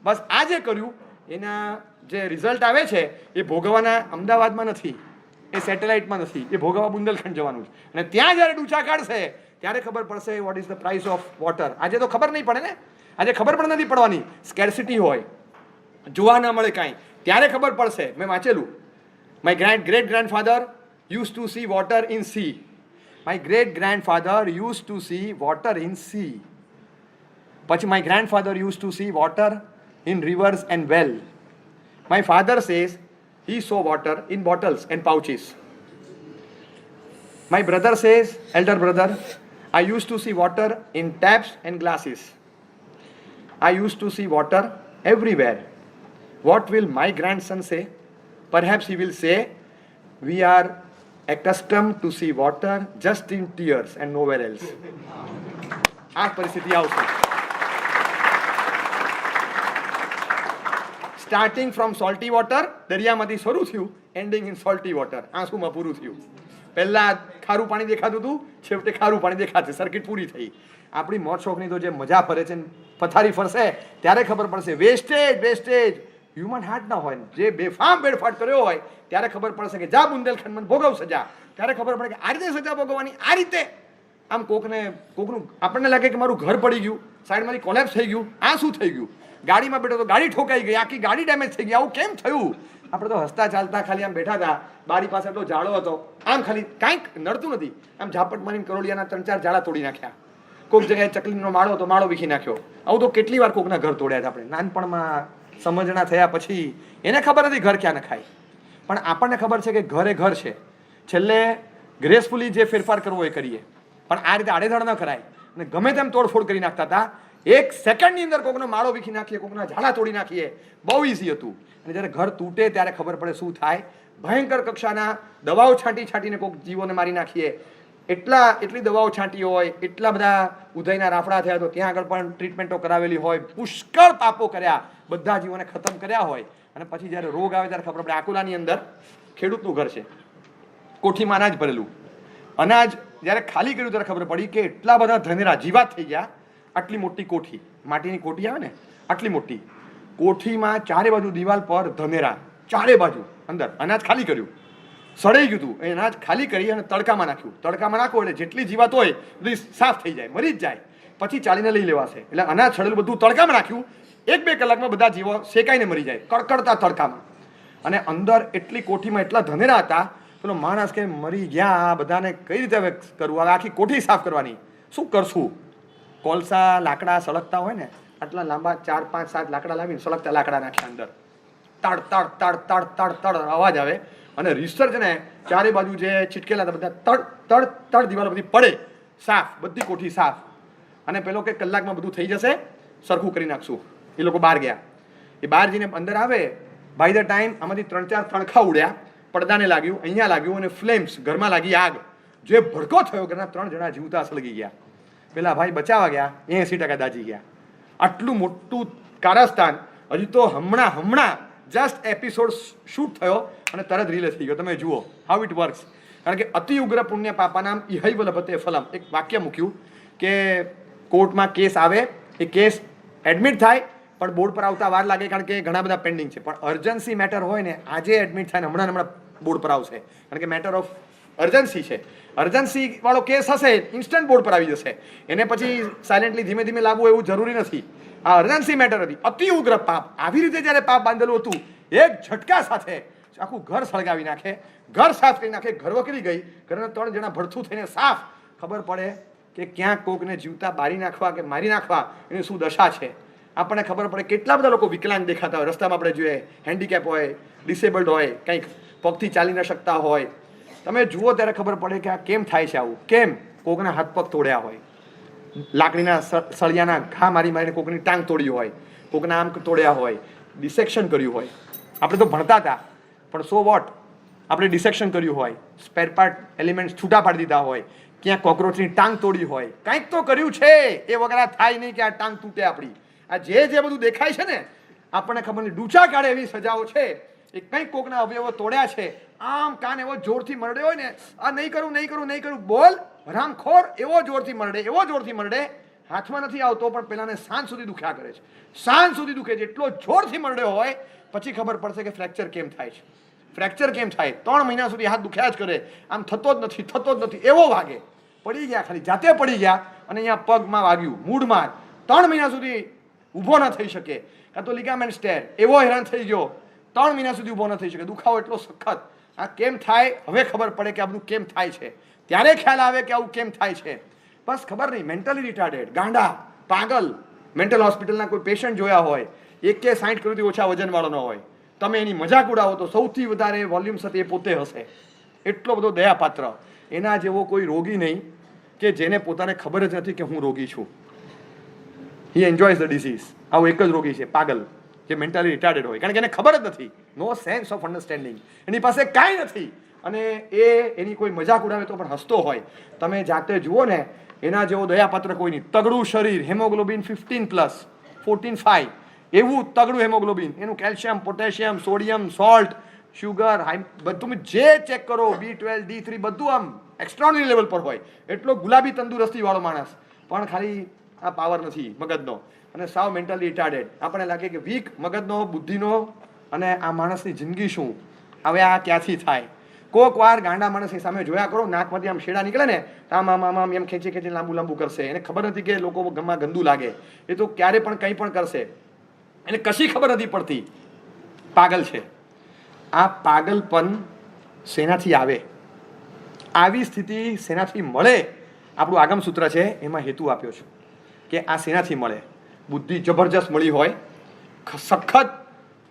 બસ આ જે કર્યું એના જે રિઝલ્ટ આવે છે એ ભોગવવાના અમદાવાદમાં નથી, એ સેટેલાઇટમાં નથી, એ ભોગવવા બુંદેલખંડ જવાનું છે. અને ત્યાં જ્યારે ડૂચા કાઢશે ત્યારે ખબર પડશે what is the price of water. આજે તો ખબર નહીં પડે ને, આજે ખબર પણ નથી પડવાની. સ્કેર્સિટી હોય, જોવા ન મળે કાંઈ, ત્યારે ખબર પડશે. મેં વાંચેલું, my great grandfather used to see water in sea. My great grandfather used to see water in sea. પછી my grandfather used to see water in rivers and well. My father says he saw water in bottles and pouches. My brother says, elder brother, I used to see water in taps and glasses. I used to see water everywhere. What will my grandson say? Perhaps he will say, we are accustomed to see water just in tears and nowhere else. આ પરિસ્થિતિ આવશે. સ્ટાર્ટિંગ ફ્રોમ સોલ્ટી વોટર, દરિયામાંથી શરૂ થયું, એન્ડિંગ ઇન સોલ્ટી વોટર, આંસુમાં પૂરું થયું. પહેલા ખારું પાણી દેખાતું હતું, છેવટે ખારું પાણી દેખાશે. સર્કિટ પૂરી થઈ. આપણી મોજ શોખની તો જે મજા ફરે છે, પથારી ફરશે ત્યારે ખબર પડશે વેસ્ટેજ હ્યુમન હાર્ટ ના હોય. જે બેફામ વેડફાટ કર્યો હોય ત્યારે ખબર પડશે કે જા બુંદેલખંડમાં ભોગવ સજા. ત્યારે ખબર પડે કે આ રીતે સજા ભોગવવાની, આ રીતે. આમ કોકનું આપણને લાગે કે મારું ઘર પડી ગયું, સાઈડમાંથી કોલેપ્સ થઈ ગયું, આ શું થઈ ગયું, ગાડીમાં બેઠો તો ગાડી ઠોકાઈ ગઈ, આખી ગાડી ડેમેજ થઈ ગઈ, આવું કેમ થયું? આપણે તો હસતા ચાલતા ખાલી આમ બેઠા હતા, બારી પાસે તો ઝાડો હતો, આમ ખાલી કાંઈક નડતું નથી, આમ ઝાપટ મારીને કરોડિયાના 3-4 ઝાડા તોડી નાખ્યા. કોઈક જગ્યાએ ચકલીનો માળો હતો, માળો વીખી નાખ્યો. આવું તો કેટલી વાર કોકના ઘર તોડ્યા હતા આપણે નાનપણમાં. સમજણા થયા પછી એને ખબર નથી ઘર ક્યાં નખાય, પણ આપણને ખબર છે કે ઘરે ઘર છે. છેલ્લે ગ્રેસફુલી જે ફેરફાર કરવો એ કરીએ, પણ આ રીતે આડેધડ ન કરાય. અને ગમે તેમ તોડફોડ કરી નાખતા હતા. 1 સેકન્ડની અંદર કોકનો માળો વીખી નાખીએ, કોકના ઝાડા તોડી નાખીએ, બહુ ઇઝી હતું. અને જ્યારે ઘર તૂટે ત્યારે ખબર પડે શું થાય. ભયંકર કક્ષાના દવાઓ છાંટીને કોક જીવોને મારી નાખીએ. એટલી દવાઓ છાંટી હોય, એટલા બધા ઉધઈના રાફડા થયા, તો ત્યાં આગળ પણ ટ્રીટમેન્ટો કરાવેલી હોય, પુષ્કળ પાપો કર્યા, બધા જીવોને ખતમ કર્યા હોય. અને પછી જ્યારે રોગ આવે ત્યારે ખબર પડે આકુલાની અંદર ખેડૂતનું ઘર છે, કોઠીમાં અનાજ ભરેલું. અનાજ જ્યારે ખાલી કર્યું ત્યારે ખબર પડી કે એટલા બધા ધનેરા જીવાત થઈ ગયા. આટલી મોટી કોઠી, માટીની કોઠી આવે ને, આટલી મોટી કોઠીમાં ચારે બાજુ દિવાલ પર ધનેરા, ચારે બાજુ. અંદર અનાજ ખાલી કર્યું, સડાઈ ગયું હતું, એ અનાજ ખાલી કરી અને તડકામાં નાખ્યું. તડકામાં નાખો એટલે જેટલી જીવાત હોય બધી સાફ થઈ જાય, મરી જ જાય. પછી ચાલીને લઈ લેવાશે. એટલે અનાજ છડેલું બધું તડકામાં નાખ્યું. 1-2 કલાકમાં બધા જીવો શેકાઈને મરી જાય, કડકડતા તડકામાં. અને અંદર એટલી કોઠીમાં એટલા ધનેરા હતા. પેલો માણસ કે મરી ગયા, બધાને કઈ રીતે હવે કરવું? હવે આખી કોઠી સાફ કરવાની, શું કરશું? કોલસા લાકડા સળગતા હોય ને, આટલા લાંબા 4, 5, 7 લાકડા લાવીને સળગતા લાકડા નાખ્યા અંદર. તડ તડ તડ તડ તડ તડ અવાજ આવે. અને રિસર્ચ ને ચારે બાજુ જે છીટકેલા હતા બધા તડ તડ તડ દિવાલો બધી પડે, સાફ, બધી કોઠી સાફ. અને પેલો કે કલાકમાં બધું થઈ જશે, સરખું કરી નાખશું. એ લોકો બહાર ગયા. એ બહાર જઈને અંદર આવે, બાય ધ ટાઈમ આમાંથી 3-4 તણખા ઉડ્યા, પડદાને લાગ્યું, અહીંયા લાગ્યું, અને ફ્લેમ્સ, ઘરમાં લાગી આગ. જે ભડકો થયો, ઘરના 3 જણા જીવતા સળગી ગયા. પેલા ભાઈ બચાવવા ગયા, 80% દાજી ગયા. આટલું મોટું કારસ્તાન. હજી તો હમણાં જસ્ટ એપિસોડ શૂટ થયો અને તરત રિલીઝ થઈ ગયો. તમે જુઓ હાઉ ઇટ વર્ક્સ. કારણ કે અતિ ઉગ્ર પુણ્ય પાપાનામ ઇહૈવ લભતે ફલમ. એક વાક્ય મૂક્યું કે કોર્ટમાં કેસ આવે, એ કેસ એડમિટ થાય, પણ બોર્ડ પર આવતા વાર લાગે, કારણ કે ઘણા બધા પેન્ડિંગ છે. પણ અર્જન્સી મેટર હોય ને, આજે એડમિટ થાય ને હમણાં બોર્ડ પર આવશે, કારણ કે મેટર ઓફ અર્જન્સી છે. અર્જન્સી વાળો કેસ હશે, ઇન્સ્ટન્ટ બોર્ડ પર આવી જશે. એને પછી સાયલેન્ટલી ધીમે ધીમે લાવવું એવું જરૂરી નથી. આ અર્જન્સી મેટર હતી. અતિ ઉગ્ર પાપ. આવી રીતે જ્યારે પાપ બાંધેલું હતું, એક ઝટકા સાથે આખું ઘર સળગાવી નાખે, ઘર સાફ કરી નાખે. ઘર વકરી ગઈ, ઘરના 3 જણા ભડથું થઈને સાફ. ખબર પડે કે ક્યાંક કોકને જીવતા બારી નાખવા કે મારી નાખવા એની શું દશા છે. આપણને ખબર પડે કેટલા બધા લોકો વિકલાંગ દેખાતા હોય, રસ્તામાં આપણે જોઈએ, હેન્ડીકેપ હોય, ડિસેબલ્ડ હોય, કંઈક પગથી ચાલી ન શકતા હોય. તમે જુઓ ત્યારે ખબર પડે કે આ કેમ થાય છે આવું, કેમ? કોકના હાથ પગ તોડ્યા હોય, લાકડીના સળિયાના ઘા મારી મારીને કોકની ટાંગ તોડી હોય, કોકના આમ તોડ્યા હોય, ડિસેક્શન કર્યું હોય. આપણે તો ભણતા હતા, પણ સો વોટ, આપણે ડિસેક્શન કર્યું હોય, સ્પેર પાર્ટ એલિમેન્ટ છૂટા પાડી દીધા હોય, ક્યાંક કોક્રોચની ટાંગ તોડી હોય, કંઈક તો કર્યું છે. એ વગર થાય નહીં કે આ ટાંગ તૂટે આપણી. આ જે બધું દેખાય છે ને, આપણને ખબર નહીં ડૂચા કાઢે એવી સજાઓ છે. એ કંઈક કોકના અવયવો તોડ્યા છે. આમ કાન એવો જોરથી મરડે હોય ને, આ નહીં કરું નહીં કરું નહીં કરું બોલ હરામખોર, એવો જોરથી મરડે, એવો જોરથી મરડે, હાથમાં નથી આવતો પણ પેલાને સાંજ સુધી દુખ્યા કરે છે. સાંજ સુધી દુખે છે. એટલો જોરથી મરડ્યો હોય પછી ખબર પડશે કે ફ્રેક્ચર કેમ થાય છે. ફ્રેક્ચર કેમ થાય? 3 મહિના સુધી હાથ દુખ્યા જ કરે, આમ થતો જ નથી, એવો વાગે. પડી ગયા, ખાલી જાતે પડી ગયા અને અહીંયા પગમાં વાગ્યું, મૂળમાં. 3 મહિના સુધી ઊભો ન થઈ શકે, કાં તો લિગામેન્ટ સ્ટેર, એવો હેરાન થઈ ગયો, 3 મહિના સુધી ઊભો ન થઈ શકે, દુખાવો એટલો સખત. આ કેમ થાય? હવે ખબર પડે કે આ બધું કેમ થાય છે. ત્યારે ખ્યાલ આવે કે આવું કેમ થાય છે. બસ ખબર નહીં, મેન્ટલી રિટાર્ડેડ, ગાંડા, પાગલ. મેન્ટલ હોસ્પિટલના કોઈ પેશન્ટ જોયા હોય, 60 કિલોથી ઓછા વજનવાળો ન હોય, તમે એની મજાક ઉડાવો તો સૌથી વધારે વોલ્યુમ સાથે એ પોતે હશે. એટલો બધો દયાપાત્ર. એના જેવો કોઈ રોગી નહીં કે જેને પોતાને ખબર જ નથી કે હું રોગી છું. હી એન્જોયઝ ધ ડિસીઝ. આવો એક જ રોગી છે, પાગલ, જે મેન્ટલી રિટાર્ડેડ હોય, કારણ કે એને ખબર જ નથી. નો સેન્સ ઓફ અન્ડરસ્ટેન્ડિંગ. એની પાસે કાંઈ નથી અને એની કોઈ મજાક ઉડાવે તો પણ હસતો હોય. તમે જાતે જુઓ ને, એના જેવો દયાપાત્ર કોઈ નહીં. તગડું શરીર, હેમોગ્લોબિન 15+, 14.5, એવું તગડું હેમોગ્લોબિન. એનું calcium, potassium, sodium, salt, sugar, બધું જે ચેક કરો, B12, D3 બધું આમ એક્સ્ટ્રાઓર્ડિનરી લેવલ પર હોય. એટલો ગુલાબી તંદુરસ્તી વાળો માણસ, પણ ખાલી આ પાવર નથી મગજનો અને સાવ મેન્ટલી રિટાર્ડેડ. આપણે લાગે કે વીક મગજનો, બુદ્ધિનો, અને આ માણસની જિંદગી શું? હવે આ ક્યાંથી થાય? કોક વાર ગાંડા માણસની સામે જોયા કરો, નાકમાંથી આમ શેડા નીકળે ને, આમ આમ આમ આમ એમ ખેંચી લાંબુ કરશે. એને ખબર નથી કે લોકો ગમમાં ગંદુ લાગે, એ તો ક્યારે પણ કંઈ પણ કરશે. એને કશી ખબર નથી પડતી. પાગલ છે. આ પાગલપન શેનાથી આવે? આવી સ્થિતિ શેનાથી મળે? આપણું આગમ સૂત્ર છે, એમાં હેતુ આપ્યો છે કે આ શેનાથી મળે. બુદ્ધિ જબરજસ્ત મળી હોય, સખત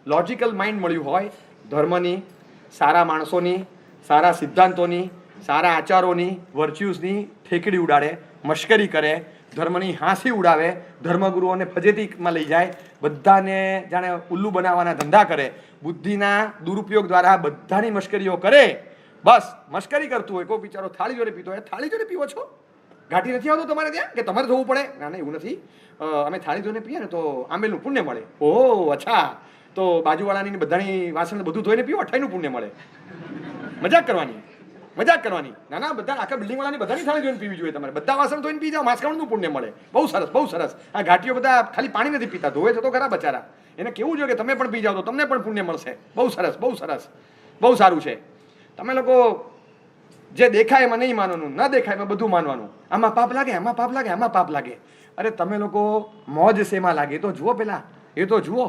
લોજિકલ માઇન્ડ મળ્યું હોય, ધર્મની, સારા માણસોની, સારા સિદ્ધાંતોની, સારા આચારોની, વર્ચ્યુઝની ઠેકડી ઉડાડે, મશ્કરી કરે, ધર્મની હાંસી ઉડાવે, ધર્મગુરુઓને ફજેતીમાં લઈ જાય, બધાને જાણે ઉલ્લુ બનાવવાના ધંધા કરે, બુદ્ધિના દુરુપયોગ દ્વારા બધાની મશ્કરીઓ કરે. બસ મશ્કરી કરતું હોય. કોઈ બિચારો થાળી જોડે પીતો હોય, થાળી જોડે પીવો છો? ઘાટી નથી આવતો તમારે ત્યાં કે તમારે જોવું પડે? ના એવું નથી, અમે થાળી ધોઈને પીએ ને તો આંબેલનું પુણ્ય મળે. ઓહો અચ્છા, તો બાજુવાળાની બધાની વાસણ બધું ધોઈને પીવો, 28નું પુણ્ય મળે. મજાક કરવાની. ના બધા આખા બિલ્ડિંગ વાળાની બધાની થાળી ધોઈને પીવી જોઈએ. તમારે બધા વાસણ ધોઈને પી જાઓ, માંસખાવણનું પુણ્ય મળે. બહુ સરસ. આ ઘાટીઓ બધા ખાલી પાણી નથી પીતા, ધોવે છે તો ખરા બચારા. એને કેવું જોઈએ કે તમે પણ પી જાઓ તો તમને પણ પુણ્ય મળશે. બહુ સરસ, બહુ સારું છે. તમે લોકો જે દેખાય એમાં નહીં માનવાનું, ન દેખાય એમાં બધું માનવાનું. આમાં પાપ લાગે, આમાં પાપ લાગે. અરે તમે લોકો મોજ શેમાં લાગે એ તો જુઓ પેલા. એ તો જુઓ,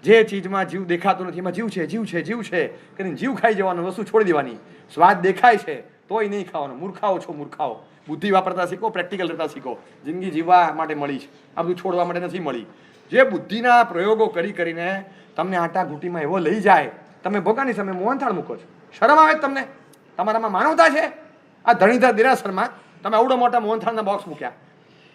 જે ચીજમાં જીવ દેખાતો નથી એમાં જીવ છે કરીને જીવ ખાઈ જવાનો, વસ્તુ છોડી દેવાની. સ્વાદ દેખાય છે તોય નહીં ખાવાનો. મૂર્ખાઓ. બુદ્ધિ વાપરતા શીખો, પ્રેક્ટિકલ રહેતા શીખો. જિંદગી જીવવા માટે મળી છે, આ બધું છોડવા માટે નથી મળી. જે બુદ્ધિના પ્રયોગો કરીને તમને આટા ઘૂંટીમાં એવો લઈ જાય, તમે ભોગાની સામે મોહનથાળ મૂકો છો. શરમ આવે તમને? તમારામાં માનવતા છે? આ ધણીધર દેરાસરમાં તમે આવડો મોટા મોહનથાળના બોક્સ મૂક્યા.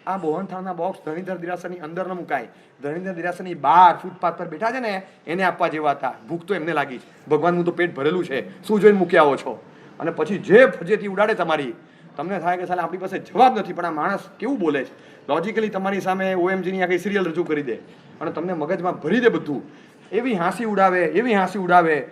આ મોહનથાળના બોક્સ ધણીધર દેરાસરની અંદર ન મુકાય. ધણીધર દેરાસરની બહાર ફૂટપાથ પર બેઠા છે ને, એને આપવા જેવા હતા. ભૂખ તો એમને લાગી છે, ભગવાનનું તો પેટ ભરેલું છે, શું જોઈને મૂકી આવો છો? અને પછી જે ફજેતી ઉડાડે તમારી, તમને થાય કે સાલા આપણી પાસે જવાબ નથી, પણ આ માણસ કેવું બોલે છે. લોજિકલી તમારી સામે OMGની આખી સિરિયલ રજૂ કરી દે અને તમને મગજમાં ભરી દે બધું. એવી હાંસી ઉડાવે,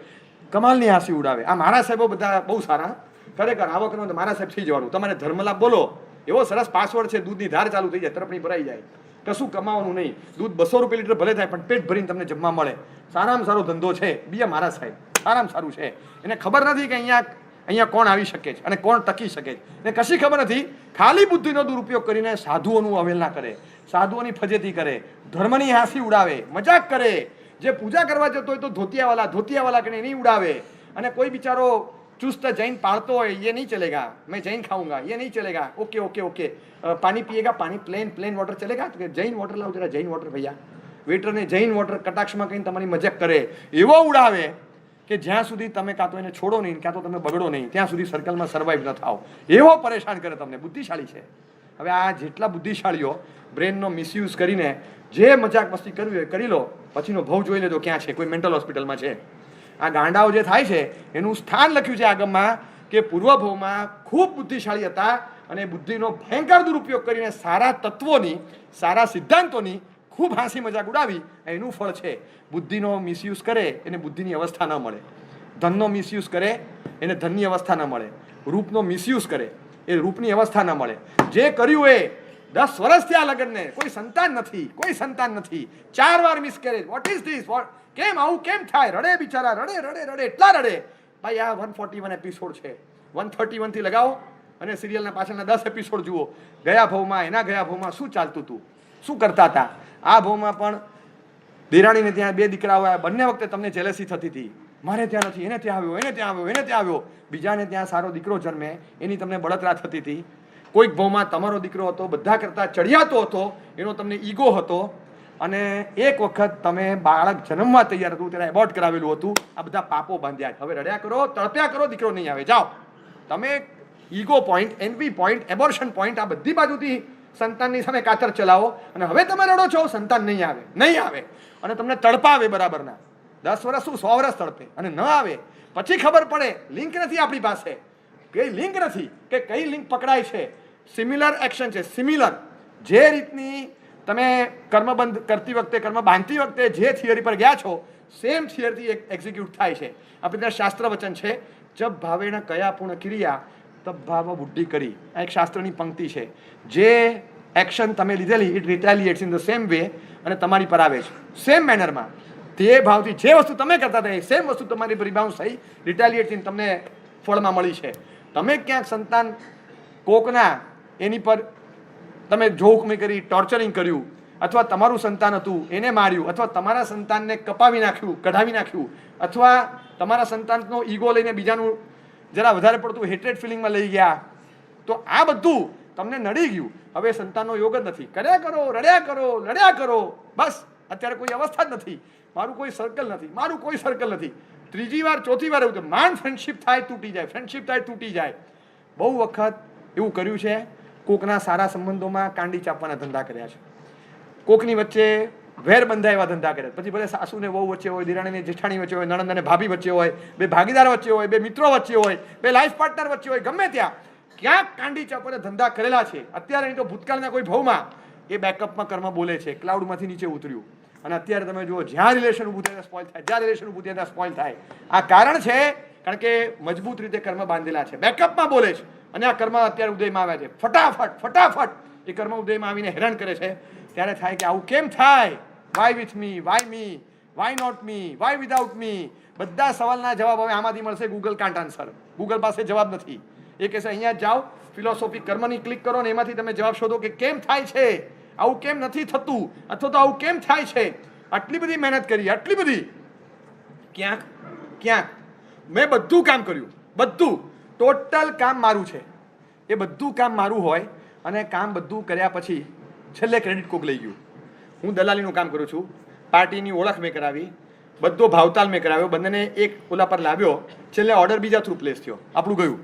કમાલની હાંસી ઉડાવે. આ મારા સાહેબો બધા બહુ સારા, ખરેખર. આવો કરો તો મારા સાહેબ થઈ જવાનું. તમારે ધર્મલાભ બોલો, એવો સરસ પાસવર્ડ છે, દૂધની ધાર ચાલુ થઈ જાય, તરફની ભરાઈ જાય. કશું કમાવાનું નહીં. દૂધ 200 રૂપિયા લીટર ભલે થાય, પણ પેટ ભરીને તમને જમવા મળે. સારામાં સારો ધંધો છે બીજા મારા સાહેબ, સારામાં સારું છે. એને ખબર નથી કે અહીંયા કોણ આવી શકે છે અને કોણ ટકી શકે છે. એને કશી ખબર નથી. ખાલી બુદ્ધિનો દુરુપયોગ કરીને સાધુઓનું અવહેલના કરે, સાધુઓની ફજેતી કરે, ધર્મની હાંસી ઉડાવે, મજાક કરે. જે પૂજા કરવા જતો હોય તો ધોતિયાવાલા કરીને નહીં ઉડાવે. અને કોઈ બિચારો चुस्त जैन पालतो है, ये नहीं चलेगा, मैं जैन खाऊंगा, ये नहीं चलेगा, ओके पानी पिएगा, पानी प्लेन वाटर चलेगा? तो जैन वाटर लाओ जरा, जैन वाटर भैया. वेटर ने जैन वाटर कटाक्ष में कहीं तमारी मजाक करे, एवो उड़ावे કે જ્યાં સુધી તમે કાં તો એને છોડો નહીં, કાં તો તમે બગડો નહીં, ત્યાં સુધી સર્કલમાં સર્વાઈવ ન થાવ. એવો પરેશાન કરે તમને. બુદ્ધિશાળી છે. હવે આ જેટલા બુદ્ધિશાળીઓ બ્રેનનો મિસયુઝ કરીને જે મજાક મસ્તી કરવી હોય કરી લો, પછીનો ભવ જોઈ લેજો ક્યાં છે, કોઈ મેન્ટલ હોસ્પિટલમાં છે. આ ગાંડાઓ જે થાય છે એનું સ્થાન લખ્યું છે આગમમાં કે પૂર્વભવમાં ખૂબ બુદ્ધિશાળી હતા અને બુદ્ધિનો ભયંકર દુરુપયોગ કરીને સારા તત્વોની, સારા સિદ્ધાંતોની ખૂબ હાંસી મજાક ઉડાવી. એનું ફળ છે. બુદ્ધિનો મિસયુઝ કરે એને બુદ્ધિની અવસ્થા ન મળે, ધનનો મિસયુઝ કરે એને ધનની અવસ્થા ન મળે, રૂપનો મિસયુઝ કરે એ રૂપની અવસ્થા ન મળે. જે કર્યું એ 10 વર્ષથી આ લગ્નને કોઈ સંતાન નથી, કોઈ સંતાન નથી, 4 વાર મિસકેરેજ. What is this? કેમ આવું કેમ થાય? રડે બિચારા, રડે રડે રડે, એટલા રડે. ભાઈ આ 141 એપિસોડ છે, 131 થી લગાવો અને સિરિયલના પાછળના 10 એપિસોડ જુઓ. ગયા ભવમાં, એના ગયા ભવમાં શું ચાલતું હતું, શું કરતા હતા. આ ભવમાં પણ દેરાણીને ત્યાં 2 દીકરાઓ આવ્યા, બંને વખતે તમને જેલસી થતી હતી. મારે ત્યાં નથી, એને ત્યાં આવ્યો, એને ત્યાં આવ્યો, એને ત્યાં આવ્યો. બીજાને ત્યાં સારો દીકરો જન્મે એની તમને બળતરા થતી હતી. કોઈક ભવમાં તમારો દીકરો હતો, બધા કરતા ચડિયાતો હતો, એનો તમને ઈગો હતો. અને એક વખત તમે બાળક જન્મવા તૈયાર હતું ત્યારે એબોર્ટ કરાવેલું હતું. આ બધા પાપો બાંધ્યા. હવે રડ્યા કરો, તડપ્યા કરો, દીકરો નહીં આવે. જાઓ તમે ego point, NV point, abortion point, આ બધી બાજુથી સંતાનની સામે કાતર ચલાવો અને હવે તમે રડો છો સંતાન નહીં આવે, નહીં આવે અને તમને તડપાવે બરાબરના. 10 વર્ષ શું 100 વર્ષ તડપે અને ન આવે. પછી ખબર પડે લિંક નથી આપણી પાસે, કઈ લિંક નથી કે કઈ લિંક પકડાય છે. સિમિલર એક્શન છે, સિમિલર. જે રીતની તમે કર્મબંધ કરતી વખતે, કર્મ બાંધતી વખતે જે થિયરી પર ગયા છો સેમ થિયરીથી એક્ઝિક્યુટ થાય છે. આપણે ત્યાં શાસ્ત્ર વચન છે, જબ ભાવેણ કયા પૂર્ણ ક્રિયા તબ ભાવ બુદ્ધિ કરી. આ એક શાસ્ત્રની પંક્તિ છે. જે એક્શન તમે લીધેલી it retaliates in the same way અને તમારી પર આવે છે સેમ મેનરમાં. તે ભાવથી જે વસ્તુ તમે કરતા હતા એ સેમ વસ્તુ તમારી પર રિબાઉન્સ થઈ, રિટેલિએટ થઈને તમને ફળમાં મળી છે. તમે ક્યાંક સંતાન કોકના એની પર તમે જોખમી કરી, ટોર્ચરિંગ કર્યું, અથવા તમારું સંતાન હતું એને માર્યું, અથવા તમારા સંતાનને કપાવી નાખ્યું, કઢાવી નાખ્યું, અથવા તમારા સંતાનનો ઈગો લઈને બીજાનું જરા વધારે પડતું હેટ્રેડ ફિલિંગમાં લઈ ગયા, તો આ બધું તમને નડી ગયું. હવે સંતાનનો યોગ જ નથી. કર્યા કરો, રડ્યા કરો, લડ્યા કરો, બસ. અત્યારે કોઈ અવસ્થા જ નથી. મારું કોઈ સર્કલ નથી, મારું કોઈ સર્કલ નથી. 3જી વાર 4થી વાર એવું માંડ ફ્રેન્ડશિપ થાય તૂટી જાય, ફ્રેન્ડશિપ થાય તૂટી જાય. બહુ વખત એવું કર્યું છે. કોકના સારા સંબંધોમાં કાંડી ચાપવાના ધંધા કર્યા છે. કોકની વચ્ચે વેર બંધાય એવા ધંધા કર્યા. પછી ભલે સાસુ ને વહુ વચ્ચે હોય, દિરાણી જેઠાણી વચ્ચે હોય, નણંદ અને ભાભી વચ્ચે હોય, 2 ભાગીદાર વચ્ચે હોય, 2 મિત્રો વચ્ચે હોય, 2 લાઈફ પાર્ટનર વચ્ચે હોય, ગમે ત્યાં ક્યાંક કાંડી ચાપવાના ધંધા કરેલા છે. અત્યારે નહીં તો ભૂતકાળના કોઈ ભવમાં એ બેકઅપમાં કર્મ બોલે છે, ક્લાઉડમાંથી નીચે ઉતર્યું. અને અત્યારે તમે જુઓ જ્યાં રિલેશન ઊભું થાય સ્પોઇલ થાય, જ્યાં રિલેશન ઊભું થાય ત્યાં સ્પોઇલ થાય. આ કારણ છે કારણ કે મજબૂત રીતે કર્મ બાંધેલા છે, બેકઅપમાં બોલે છે. અને આ કર્મ અત્યારે ઉદયમાં આવ્યા છે. ફટાફટ ફટાફટ એ કર્મ ઉદયમાં આવીને હેરાન કરે છે. ત્યારે થાય કે આવું કેમ થાય? Why with me, why not me, why without me? બધા સવાલના જવાબ હવે આમાંથી મળશે. Google can't answer. ગૂગલ પાસે જવાબ નથી. એ કહેશે અહીંયા જાઓ, ફિલોસોફી કર્મની ક્લિક કરો ને એમાંથી તમે જવાબ શોધો કે કેમ થાય છે, આવું કેમ નથી થતું, અથવા તો આવું કેમ થાય છે. આટલી બધી મહેનત કરી, આટલી બધી, ક્યાંક ક્યાંક મેં બધું કામ કર્યું, બધું ટોટલ કામ મારું છે. એ બધું કામ મારું હોય અને કામ બધું કર્યા પછી છેલ્લે ક્રેડિટ કોક લઈ ગયું. હું દલાલીનું કામ કરું છું, પાર્ટીની ઓળખ મેં કરાવી, બધો ભાવતાલ મેં કરાવ્યો, બંનેને એક ઓલા પર લાવ્યો, છેલ્લે ઓર્ડર બીજા થ્રુ પ્લેસ થયો, આપણું ગયું.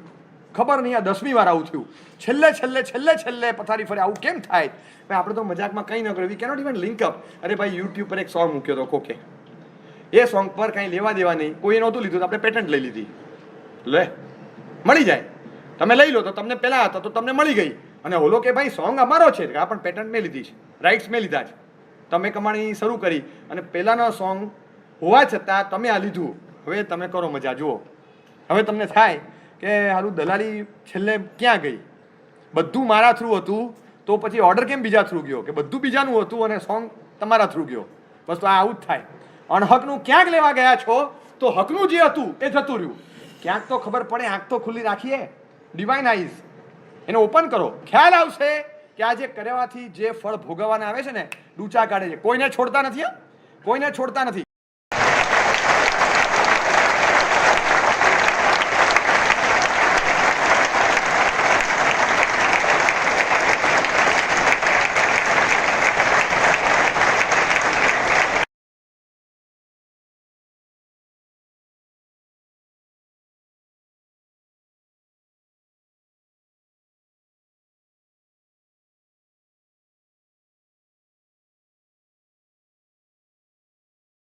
ખબર નહીં આ 10મી વાર આવું થયું. છેલ્લે પથારી ફરે આવું કેમ થાય? ભાઈ આપણે તો મજાકમાં કંઈ ન કર્યું, વી કેનોટ ઇવન લિંક અપ. અરે ભાઈ યુટ્યુબ પર એક સોંગ મૂક્યો હતો કોકે, એ સોંગ પર કંઈ લેવા દેવા નહીં, કોઈ નહોતું લીધું તો આપણે પેટન્ટ લઈ લીધી. લે મળી જાય, તમે લઈ લો તો તમને પહેલાં હતા તો તમને મળી ગઈ. અને ઓલો કે ભાઈ સોંગ અમારો છે, આ પણ પેટન્ટ મેં લીધી છે, રાઇટ્સ મેં લીધા છે. તમે કમાણી શરૂ કરી અને પહેલાંનો સોંગ હોવા છતાં તમે આ લીધું. હવે તમે કરો મજા, જુઓ. હવે તમને થાય કે હારું દલાલી છેલ્લે ક્યાં ગઈ? બધું મારા થ્રુ હતું તો પછી ઓર્ડર કેમ બીજા થ્રુ ગયો? કે બધું બીજાનું હતું અને સોંગ તમારા થ્રુ ગયો. બસ તો આ આવું જ થાય. અણહકનું ક્યાંક લેવા ગયા છો તો હકનું જે હતું એ જતું રહ્યું. ક્યાંક તો ખબર પડે, આંખ તો ખુલ્લી રાખીએ, ડિવાઇન આઈઝ એને ઓપન કરો, ખ્યાલ આવશે કે આ જે કરવાથી જે ફળ ભોગવવાના આવે છે ને, ડૂચા કાઢે છે. કોઈને છોડતા નથી, કોઈને છોડતા નથી.